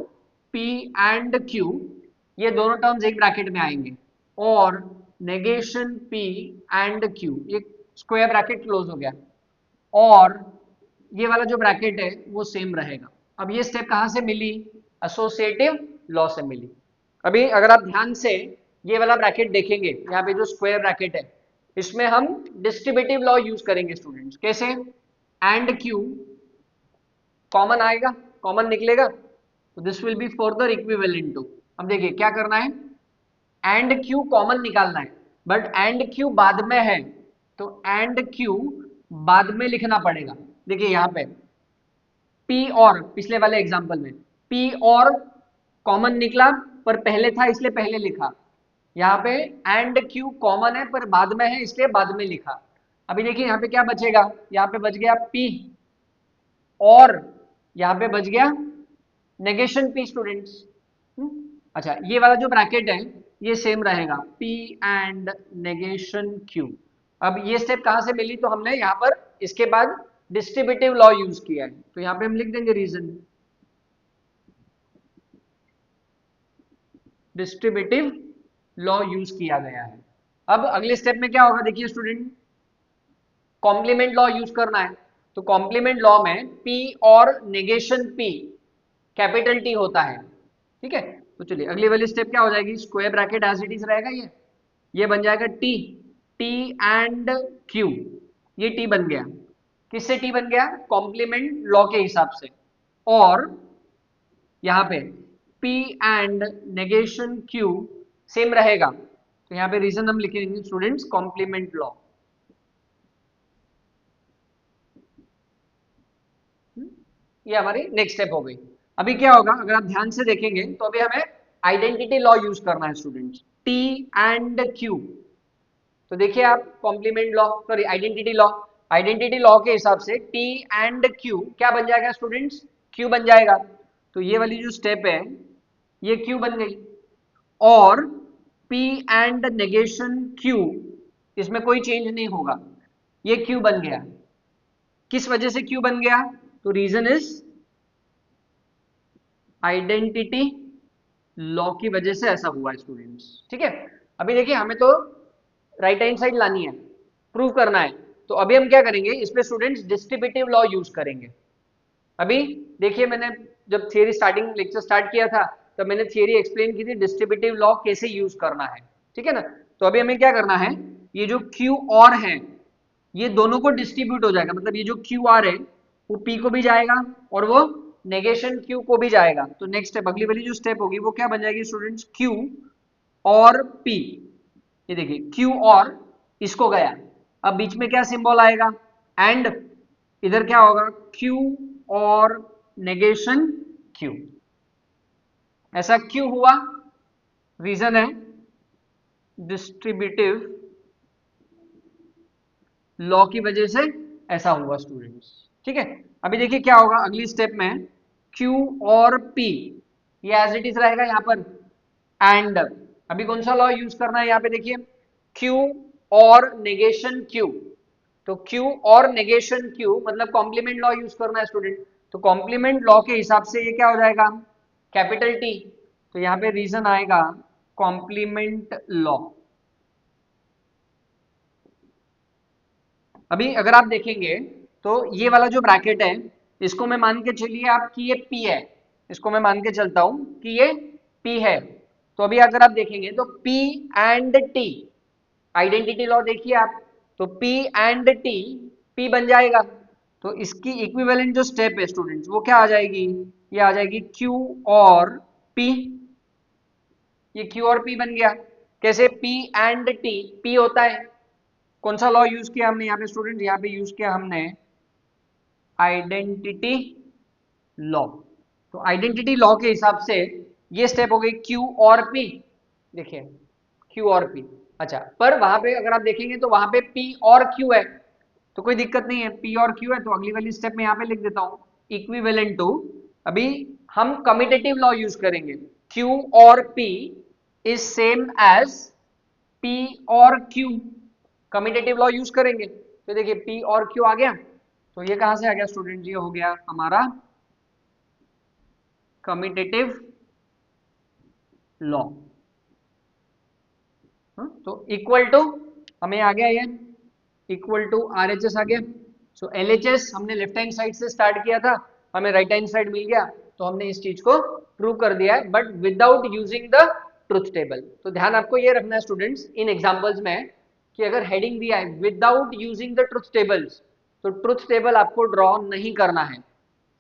P एंड Q, ये दोनों टर्म्स एक ब्रैकेट में आएंगे, और नेगेशन P एंड Q, ये स्क्वायर ब्रैकेट क्लोज हो गया, और ये वाला जो ब्रैकेट है वो सेम रहेगा। अब ये स्टेप कहां से मिली, एसोसिएटिव लॉ से मिली। अभी अगर आप ध्यान से ये वाला ब्रैकेट देखेंगे, यहाँ पे जो स्क्वायर ब्रैकेट है, इसमें हम डिस्ट्रीब्यूटिव लॉ यूज करेंगे स्टूडेंट्स। कैसे, एंड Q कॉमन आएगा, कॉमन निकलेगा, तो this will be further equivalent to. अब देखिए क्या करना है, एंड Q कॉमन निकालना है, बट एंड Q बाद में है, तो एंड Q बाद में लिखना पड़ेगा। देखिए यहाँ पे P और, पिछले वाले एग्जांपल में P और कॉमन निकला पर पहले था इसलिए पहले लिखा। यहाँ पे एंड Q कॉमन है पर बाद में है इसलिए बाद में लिखा। अभी देखिए यहाँ पे क्या बचेगा, यहाँ पे बच गया P और यहाँ पे बच गया नेगेशन P स्टूडेंट्स। अच्छा, ये वाला जो ब्रैकेट है ये सेम रहेगा, P एंड नेगेशन Q। अब ये स्टेप कहां से मिली, तो हमने यहाँ पर इसके बाद डिस्ट्रीब्यूटिव लॉ यूज किया है। तो यहाँ पे हम लिख देंगे रीजन, डिस्ट्रीब्यूटिव लॉ यूज किया गया है। अब अगले स्टेप में क्या होगा, देखिए स्टूडेंट, कॉम्प्लीमेंट लॉ यूज करना है। तो कॉम्प्लीमेंट लॉ में P और नेगेशन P कैपिटल T होता है। ठीक है, तो चलिए अगली वाली स्टेप क्या हो जाएगी, square bracket as it is रहेगा, ये बन जाएगा T, T एंड Q, ये T बन गया। किससे T बन गया, कॉम्प्लीमेंट लॉ के हिसाब से। और यहाँ पे P and negation Q same रहेगा, तो यहाँ पे रीजन हम लिखेंगे स्टूडेंट्स, कॉम्प्लीमेंट लॉ। ये हमारी नेक्स्ट स्टेप हो गई। अभी क्या होगा, अगर आप ध्यान से देखेंगे तो अभी हमें आइडेंटिटी लॉ यूज करना है स्टूडेंट्स, T एंड Q। तो देखिए आप complement law, sorry identity law, identity law के हिसाब से T एंड Q क्या बन जाएगा स्टूडेंट्स, Q बन जाएगा। तो ये वाली जो स्टेप है ये Q बन गई, और P एंड नेगेशन Q, इसमें कोई चेंज नहीं होगा, ये Q बन गया। किस वजह से Q बन गया, तो रीजन इज आइडेंटिटी लॉ की वजह से ऐसा हुआ स्टूडेंट्स। ठीक है, अभी देखिए हमें तो राइट हैंड साइड लानी है, प्रूव करना है। तो अभी हम क्या करेंगे, इसमें स्टूडेंट्स डिस्ट्रीब्यूटिव लॉ यूज करेंगे। अभी देखिए मैंने जब थियरी स्टार्टिंग लेक्चर स्टार्ट किया था तो मैंने थियरी एक्सप्लेन की थी डिस्ट्रीब्यूटिव लॉ कैसे यूज करना है। ठीक है ना, तो अभी हमें क्या करना है, ये जो Q और है ये दोनों को डिस्ट्रीब्यूट हो जाएगा, मतलब ये जो Q R है वो P को भी जाएगा और वो नेगेशन Q को भी जाएगा। तो नेक्स्ट स्टेप, अगली वाली जो स्टेप होगी वो क्या बन जाएगी स्टूडेंट्स, Q और P। ये देखिए Q और इसको गया, अब बीच में क्या सिंबल आएगा, एंड, इधर क्या होगा Q और नेगेशन Q। ऐसा क्यों हुआ, रीजन है डिस्ट्रीब्यूटिव लॉ की वजह से ऐसा हुआ स्टूडेंट्स। ठीक है, अभी देखिए क्या होगा अगली स्टेप में, Q और P ये एज इट इज रहेगा यहाँ पर, एंड अभी कौन सा लॉ यूज करना है यहाँ पे देखिए, Q और नेगेशन Q। तो Q और नेगेशन Q मतलब कॉम्प्लीमेंट लॉ यूज करना है स्टूडेंट। तो कॉम्प्लीमेंट लॉ के हिसाब से ये क्या हो जाएगा, कैपिटल टी, तो यहाँ पे रीजन आएगा कॉम्प्लीमेंट लॉ। अभी अगर आप देखेंगे तो ये वाला जो ब्रैकेट है, इसको मैं मान के चलिए आप कि ये P है, इसको मैं मान के चलता हूं कि ये P है। तो अभी अगर आप देखेंगे तो P and T, identity law देखिए आप, तो P एंड T, P बन जाएगा। तो इसकी इक्विवेलेंट जो स्टेप है स्टूडेंट्स, वो क्या आ जाएगी, ये आ जाएगी Q और P। ये Q और P बन गया। कैसे, P एंड T, P होता है, कौन सा लॉ यूज किया हमने यहाँ पे स्टूडेंट, यहाँ पे यूज किया हमने आइडेंटिटी लॉ। तो आइडेंटिटी लॉ के हिसाब से ये स्टेप हो गई Q और P, देखिए Q और P। अच्छा, पर वहां पे अगर आप देखेंगे तो वहां पे P और Q है, तो कोई दिक्कत नहीं है, P और Q है, तो अगली वाली स्टेप में यहाँ पे लिख देता हूँ इक्विवेलेंट टू। अभी हम कम्यूटेटिव लॉ यूज करेंगे, Q और P is same as P और Q, कम्यूटेटिव लॉ यूज करेंगे। तो देखिए P और Q आ गया, तो ये कहां से आ गया स्टूडेंट, ये हो गया हमारा कम्यूटेटिव लॉ। तो इक्वल टू, हमें आ गया ये इक्वल टू RHS आ गया। सो LHS हमने लेफ्ट हैंड साइड से स्टार्ट किया था, हमें राइट हैंड साइड मिल गया, तो हमने इस चीज को प्रूव कर दिया है, but without using the truth table. तो ध्यान आपको ये रखना है स्टूडेंट्स इन एग्जांपल्स में कि अगर हेडिंग दिया है without using the truth tables, तो ट्रुथ टेबल आपको ड्रॉ नहीं करना है।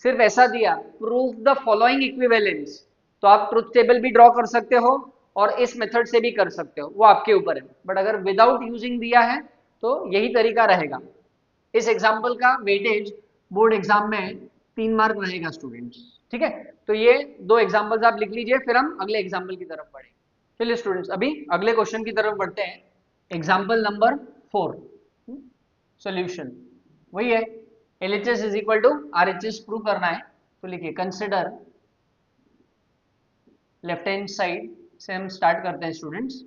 सिर्फ ऐसा दिया प्रूव द फॉलोइंग इक्विवेलेंस, तो आप ट्रुथ टेबल भी ड्रॉ कर सकते हो और इस मेथड से भी कर सकते हो, वो आपके ऊपर है। बट अगर विदाउट यूजिंग दिया है तो यही तरीका रहेगा। इस एग्जाम्पल का वेटेज बोर्ड एग्जाम में 3 मार्क रहेगा स्टूडेंट्स, ठीक है। तो ये 2 एग्जाम्पल्स आप लिख लीजिए, फिर हम अगले एग्जाम्पल की तरफ बढ़ेंगे। चलिए स्टूडेंट्स अभी अगले क्वेश्चन की तरफ बढ़ते हैं। एग्जाम्पल नंबर 4, सोल्यूशन वही है, LHS is equal to RHS prove करना है। तो लिखिए कंसिडर, लेफ्ट हैंड साइड से हम स्टार्ट करते हैं स्टूडेंट्स।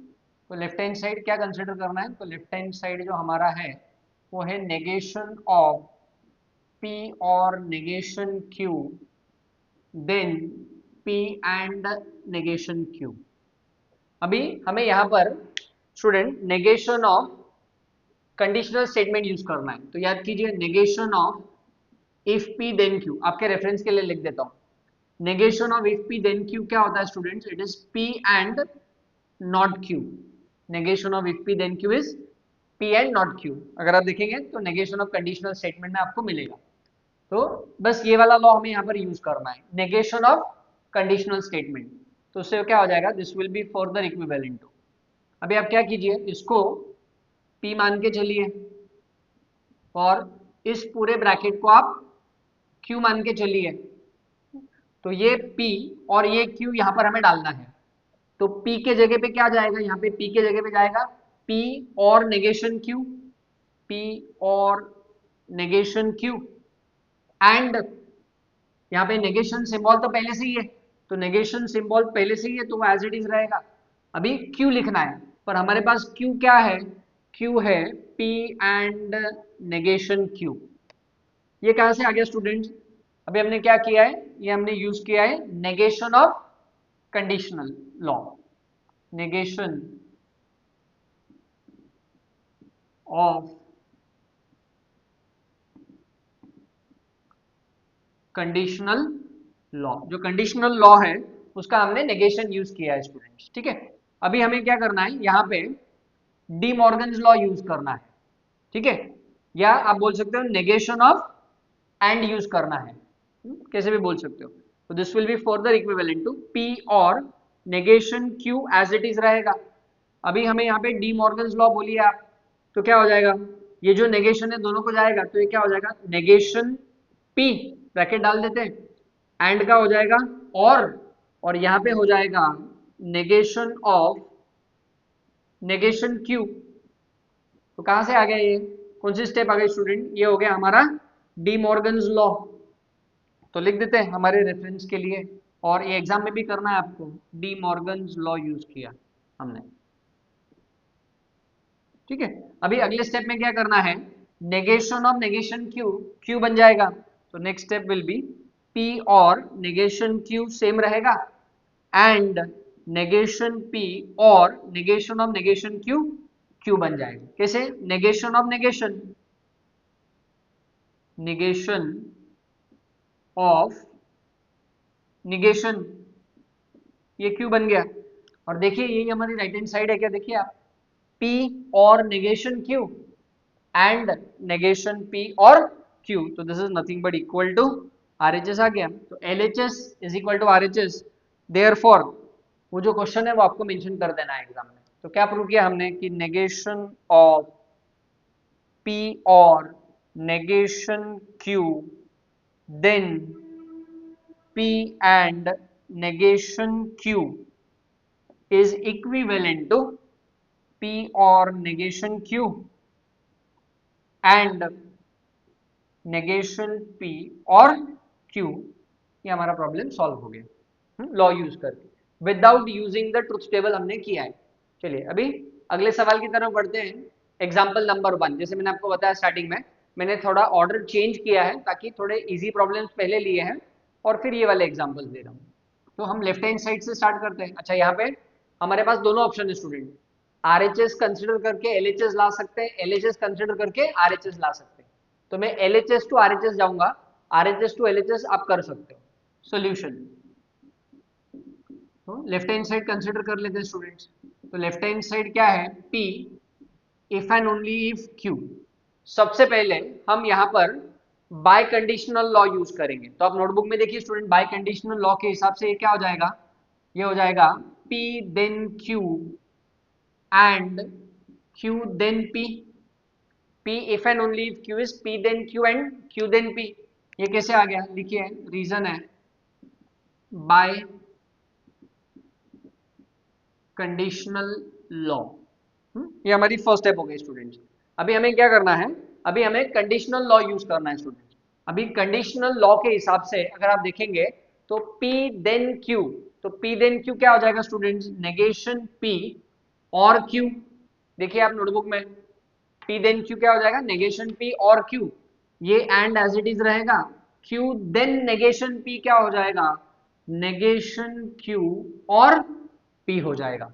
तो लेफ्ट हैंड साइड क्या कंसिडर करना है, तो लेफ्ट हैंड साइड जो हमारा है वो है नेगेशन ऑफ P और negation Q, then P and negation Q। अभी हमें यहाँ पर student negation of conditional statement use करना है। तो याद कीजिए negation of if P then Q, आपके रेफरेंस के लिए लिख देता हूँ। Negation of if P then Q क्या होता है students, it is P and not Q। Negation of if P then Q is P and not Q। अगर आप देखेंगे तो नेगेशन ऑफ कंडीशनल स्टेटमेंट में आपको मिलेगा। तो बस ये वाला लॉ हमें यहाँ पर यूज करना है, नेगेशन ऑफ कंडीशनल स्टेटमेंट। तो उससे क्या हो जाएगा, this will be further equivalent to. अभी आप क्या कीजिए, इसको P मान के चलिए और इस पूरे ब्रैकेट को आप Q मान के चलिए। तो ये P और ये Q यहाँ पर हमें डालना है। तो P के जगह पे क्या जाएगा, यहाँ पे P के जगह पे जाएगा P और नेगेशन Q, P और नेगेशन Q एंड यहाँ पे नेगेशन सिंबल तो पहले से ही है, तो नेगेशन सिंबल पहले से ही है तो वो एज इट इज रहेगा। अभी Q लिखना है, पर हमारे पास Q क्या है, Q है P एंड नेगेशन Q। ये कहां से आ गया स्टूडेंट्स, अभी हमने क्या किया है, ये हमने यूज किया है negation of conditional law, negation of conditional law. जो कंडीशनल लॉ है उसका हमने नेगेशन यूज किया है स्टूडेंट्स, ठीक है। अभी हमें क्या करना है, यहाँ पे डी मॉर्गन्स लॉ यूज करना है, ठीक है, या आप बोल सकते हो नेगेशन ऑफ एंड यूज करना है, कैसे भी बोल सकते हो। तो this will be further equivalent to P और negation Q as it is रहेगा। अभी हमें यहाँ पे डी मॉर्गन्स लॉ बोलिए आप, तो क्या हो जाएगा, ये जो नेगेशन है दोनों को जाएगा, तो ये क्या हो जाएगा नेगेशन P, ब्रैकेट डाल देते हैं, एंड का हो जाएगा और यहाँ पे हो जाएगा नेगेशन ऑफ नेगेशन Q। तो कहां से आ गया, ये कौन सी स्टेप आ गई स्टूडेंट, ये हो गया हमारा डी मॉर्गन्स लॉ। तो लिख देते हैं हमारे रेफरेंस के लिए, और ये एग्जाम में भी करना है आपको, डी मॉर्गन्स लॉ यूज किया हमने, ठीक है। अभी अगले स्टेप में क्या करना है, negation of negation Q, Q बन जाएगा। तो next step will be P और नेगेशन Q सेम रहेगा एंड नेगेशन P और नेगेशन ऑफ नेगेशन Q बन जाएगा। कैसे? Negation of negation, negation of negation, ये Q बन गया। और देखिए यही हमारी राइट हैंड साइड है क्या, देखिए आप, P और negation Q and negation P और Q, तो this is nothing but equal to RHS आ गया। तो LHS is equal to RHS, therefore वो जो क्वेश्चन है वो आपको मेंशन कर देना है एग्जाम में। तो क्या प्रूव किया हमने कि नेगेशन ऑफ P और negation Q then P and negation Q is equivalent to P or negation Q and negation P और Q, ये हमारा प्रॉब्लम सॉल्व हो गया लॉ यूज करके, without using the truth table हमने किया है। चलिए अभी अगले सवाल की तरफ बढ़ते हैं। एग्जाम्पल नंबर 1, जैसे मैंने आपको बताया स्टार्टिंग में, मैंने थोड़ा ऑर्डर चेंज किया है ताकि थोड़े इजी प्रॉब्लम्स पहले लिए हैं और फिर ये वाले एग्जाम्पल्स दे रहा हूँ। तो हम लेफ्ट हैंड साइड से स्टार्ट करते हैं। अच्छा, यहाँ पे हमारे पास दोनों ऑप्शन है स्टूडेंट, RHS कंसिडर करके LHS ला सकते हैं, LHS कंसिडर करके RHS ला सकते हैं। तो मैं LHS टू RHS जाऊंगा, RHS टू LHS आप कर सकते हो। सॉल्यूशन, तो लेफ्ट हैंड साइड कंसिडर कर लेते हैं स्टूडेंट्स। तो लेफ्ट हैंड साइड क्या है, P if and only if Q। सबसे पहले हम यहाँ पर बाय कंडीशनल लॉ यूज करेंगे। तो आप नोटबुक में देखिए स्टूडेंट, बाय कंडीशनल लॉ के हिसाब से ये क्या हो जाएगा, ये हो जाएगा P then Q and Q then P। P if and only if Q is P then Q and Q then P। ये कैसे आ गया, लिखिए, रीजन है बाय कंडीशनल लॉ। ये हमारी फर्स्ट स्टेप हो गई स्टूडेंट्स। अभी हमें क्या करना है, अभी हमें कंडीशनल लॉ यूज करना है स्टूडेंट्स। अभी कंडीशनल लॉ के हिसाब से अगर आप देखेंगे तो P देन Q, तो P देन Q क्या हो जाएगा स्टूडेंट्स, नेगेशन P और Q। देखिए आप नोटबुक में, P देन Q क्या हो जाएगा, नेगेशन P और Q, ये एंड एज इट इज रहेगा। Q देन नेगेशन P क्या हो जाएगा, नेगेशन Q और P हो जाएगा।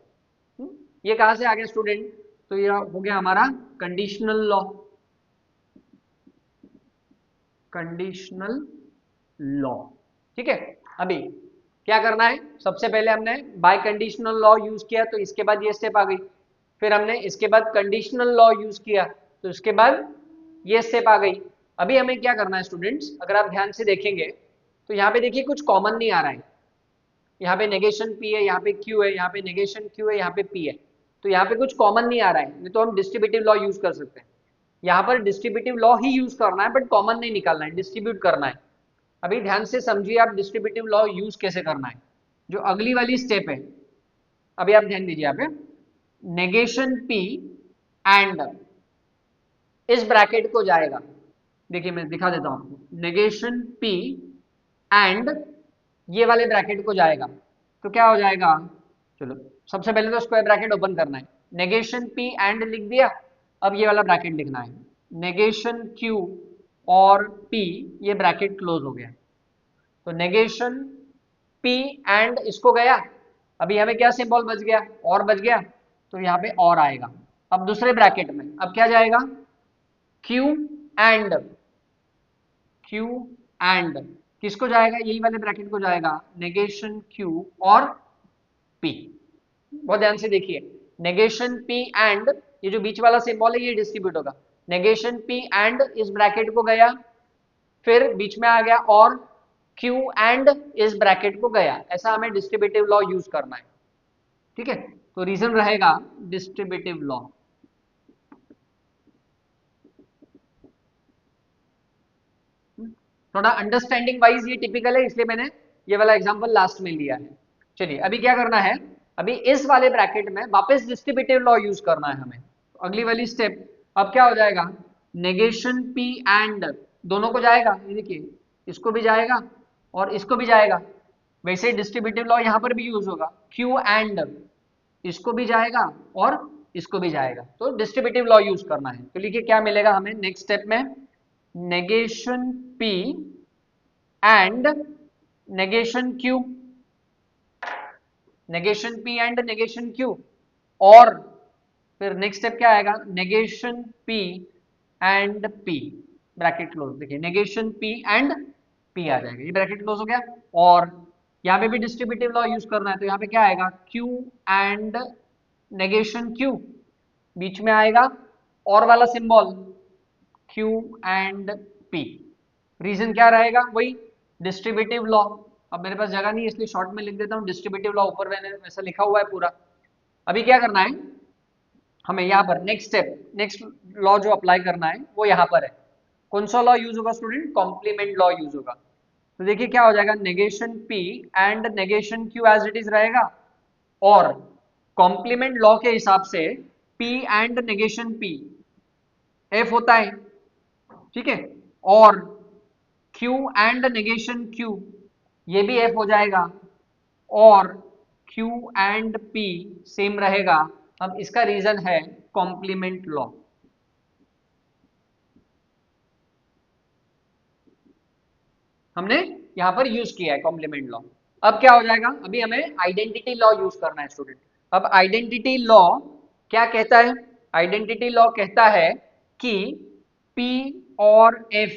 ये कहां से आ गया स्टूडेंट, तो ये हो गया हमारा कंडीशनल लॉ, कंडीशनल लॉ। ठीक है, अभी क्या करना है, सबसे पहले हमने बाय कंडीशनल लॉ यूज किया तो इसके बाद ये स्टेप आ गई, फिर हमने इसके बाद कंडीशनल लॉ यूज किया तो इसके बाद ये स्टेप आ गई। अभी हमें क्या करना है स्टूडेंट्स, अगर आप ध्यान से देखेंगे तो यहाँ पे देखिए कुछ कॉमन नहीं आ रहा है, यहाँ पे नेगेशन P है, यहाँ पे Q है, यहाँ पे नेगेशन Q है, यहाँ पे P है, तो यहाँ पे कुछ कॉमन नहीं आ रहा है, नहीं तो हम डिस्ट्रीब्यूटिव लॉ यूज कर सकते हैं। यहाँ पर डिस्ट्रीब्यूटिव लॉ ही यूज करना है बट कॉमन नहीं निकालना है, डिस्ट्रीब्यूट करना है। अभी ध्यान से समझिए आप डिस्ट्रीब्यूटिव लॉ यूज कैसे करना है, जो अगली वाली स्टेप है। अभी आप ध्यान दीजिए, यहाँ पे नेगेशन P एंड इस ब्रैकेट को जाएगा, देखिए मैं दिखा देता हूं आपको, नेगेशन P एंड ये वाले ब्रैकेट को जाएगा तो क्या हो जाएगा, चलो सबसे पहले तो स्क्वायर ब्रैकेट ओपन करना है, नेगेशन P एंड लिख दिया। अब ये वाला ब्रैकेट लिखना है, नेगेशन Q और P, ये ब्रैकेट क्लोज हो गया। तो नेगेशन P एंड इसको गया, अभी हमें क्या सिंबल बच गया, और बच गया, तो यहाँ पे और आएगा। अब दूसरे ब्रैकेट में अब क्या जाएगा, Q एंड, Q एंड किसको जाएगा, यही वाले ब्रैकेट को जाएगा, नेगेशन Q और P। बहुत ध्यान से देखिए, नेगेशन P एंड, ये जो बीच वाला सिंबल है ये डिस्ट्रीब्यूट होगा, नेगेशन P एंड इस ब्रैकेट को गया, फिर बीच में आ गया और Q एंड इस ब्रैकेट को गया, ऐसा हमें डिस्ट्रीब्यूटिव लॉ यूज करना है। ठीक है, तो रीजन रहेगा डिस्ट्रीब्यूटिव लॉ। थोड़ा अंडरस्टैंडिंग वाइज ये टिपिकल है, इसलिए मैंने ये वाला एग्जांपल लास्ट में लिया है। चलिए अभी क्या करना है, अभी इस वाले ब्रैकेट में वापस डिस्ट्रीब्यूटिव लॉ यूज करना है हमें। तो अगली वाली स्टेप, अब क्या हो जाएगा, नेगेशन P एंड दोनों को जाएगा, ये देखिए इसको भी जाएगा और इसको भी जाएगा, वैसे डिस्ट्रीब्यूटिव लॉ यहाँ पर भी यूज होगा, Q एंड इसको भी जाएगा और इसको भी जाएगा, तो डिस्ट्रीब्यूटिव लॉ यूज करना है। तो लिखिए क्या मिलेगा हमें नेक्स्ट स्टेप में, negation P and negation Q, negation P and negation Q, और फिर नेक्स्ट स्टेप क्या आएगा, negation P and P, bracket close. देखिए नेगेशन P एंड P आ जाएगा, ये ब्रैकेट क्लोज हो गया। और यहाँ पे भी डिस्ट्रीब्यूटिव लॉ यूज करना है, तो यहाँ पे क्या आएगा, Q एंड नेगेशन Q, बीच में आएगा और वाला symbol Q and P। Reason क्या रहेगा, वही डिस्ट्रीब्यूटिव लॉ। अब मेरे पास जगह नहीं है इसलिए शॉर्ट में लिख देता हूँ, डिस्ट्रीब्यूटिव लॉ ऊपर मैंने वैसा लिखा हुआ है पूरा। अभी क्या करना है हमें, यहाँ पर नेक्स्ट स्टेप, नेक्स्ट लॉ जो अप्लाई करना है वो यहाँ पर है। कौन सा लॉ यूज होगा स्टूडेंट, कॉम्प्लीमेंट लॉ यूज होगा। तो देखिए क्या हो जाएगा, negation P and negation Q as it is रहेगा, और कॉम्प्लीमेंट लॉ के हिसाब से P and negation P F होता है, ठीक है, और Q एंड नेगेशन Q ये भी F हो जाएगा, और Q एंड P सेम रहेगा। अब इसका रीजन है कॉम्प्लीमेंट लॉ। हमने यहां पर यूज किया है कॉम्प्लीमेंट लॉ। अब क्या हो जाएगा, अभी हमें आइडेंटिटी लॉ यूज करना है स्टूडेंट। अब आइडेंटिटी लॉ क्या कहता है, आइडेंटिटी लॉ कहता है कि P और F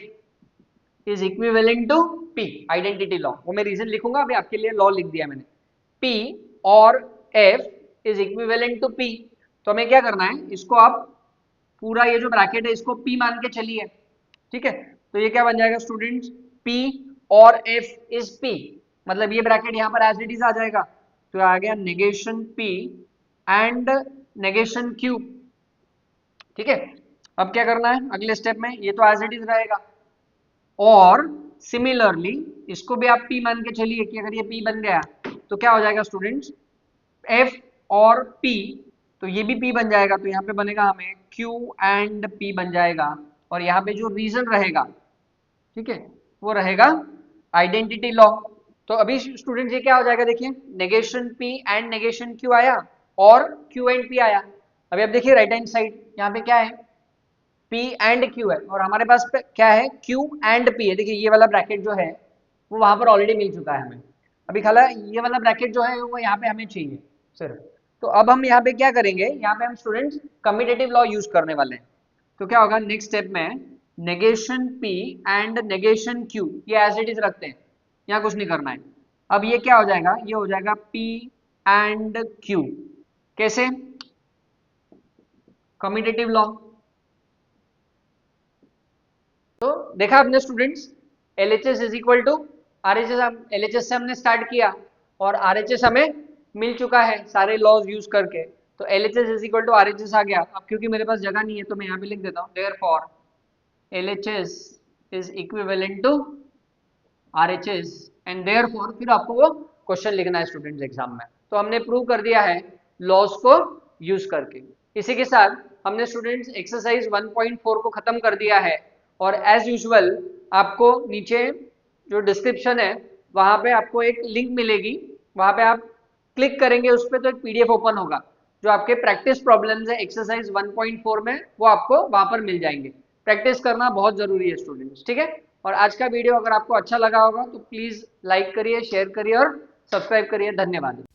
is equivalent to P, identity law. वो मैं रीजन लिखूंगा, अभी आपके लिए लॉ लिख दिया मैंने, P और F is equivalent to P। तो हमें क्या करना है, इसको आप पूरा ये जो ब्रैकेट है इसको P मान के चलिए, ठीक है। तो ये क्या बन जाएगा स्टूडेंट्स, P और F इज P, मतलब ये ब्रैकेट यहाँ पर एज इट इज आ जाएगा। तो आ गया negation P and negation Q, ठीक है। अब क्या करना है अगले स्टेप में, ये तो एज इट इज रहेगा, और सिमिलरली इसको भी आप P मान के चलिए कि अगर ये P बन गया तो क्या हो जाएगा स्टूडेंट्स, F और P, तो ये भी P बन जाएगा। तो यहाँ पे बनेगा हमें Q एंड P बन जाएगा, और यहाँ पे जो रीजन रहेगा, ठीक है, वो रहेगा आइडेंटिटी लॉ। तो अभी स्टूडेंट ये क्या हो जाएगा, देखिए negation P and negation Q आया और Q एंड P आया। अभी आप देखिए राइट हैंड साइड यहाँ पे क्या है, P एंड Q है, और हमारे पास पे क्या है, Q एंड P है। देखिए ये वाला ब्रैकेट जो है वो वहां पर ऑलरेडी मिल चुका है हमें, अभी खाला ये वाला ब्रैकेट जो है वो यहाँ पे हमें चाहिए सिर्फ। तो अब हम यहाँ पे क्या करेंगे, यहाँ पे हम स्टूडेंट्स कम्यूटेटिव लॉ यूज करने वाले हैं। तो क्या होगा नेक्स्ट स्टेप में, negation P and negation Q ये एज इट इज रखते हैं, यहाँ कुछ नहीं करना है। अब ये क्या हो जाएगा, ये हो जाएगा P एंड Q, कैसे, कम्यूटेटिव लॉ। तो देखा आपने students, LHS is equal to RHS, LHS से हमने स्टार्ट किया और RHS हमें मिल चुका है सारे लॉज यूज करके। तो LHS is equal to RHS आ गया। अब क्योंकि मेरे पास जगह नहीं है तो मैं यहाँ पे लिख देता हूँ, therefore LHS is equivalent to RHS and therefore, फिर आपको वो क्वेश्चन लिखना है स्टूडेंट्स एग्जाम में। तो हमने प्रूव कर दिया है लॉज को यूज करके। इसी के साथ हमने स्टूडेंट्स एक्सरसाइज 1.4 को खत्म कर दिया है, और एज यूजुअल आपको नीचे जो डिस्क्रिप्शन है वहाँ पे आपको एक लिंक मिलेगी, वहाँ पे आप क्लिक करेंगे उस पर तो एक PDF ओपन होगा, जो आपके प्रैक्टिस प्रॉब्लम्स है एक्सरसाइज 1.4 में, वो आपको वहाँ पर मिल जाएंगे। प्रैक्टिस करना बहुत जरूरी है स्टूडेंट्स, ठीक है। और आज का वीडियो अगर आपको अच्छा लगा होगा तो प्लीज लाइक करिए, शेयर करिए और सब्सक्राइब करिए। धन्यवाद।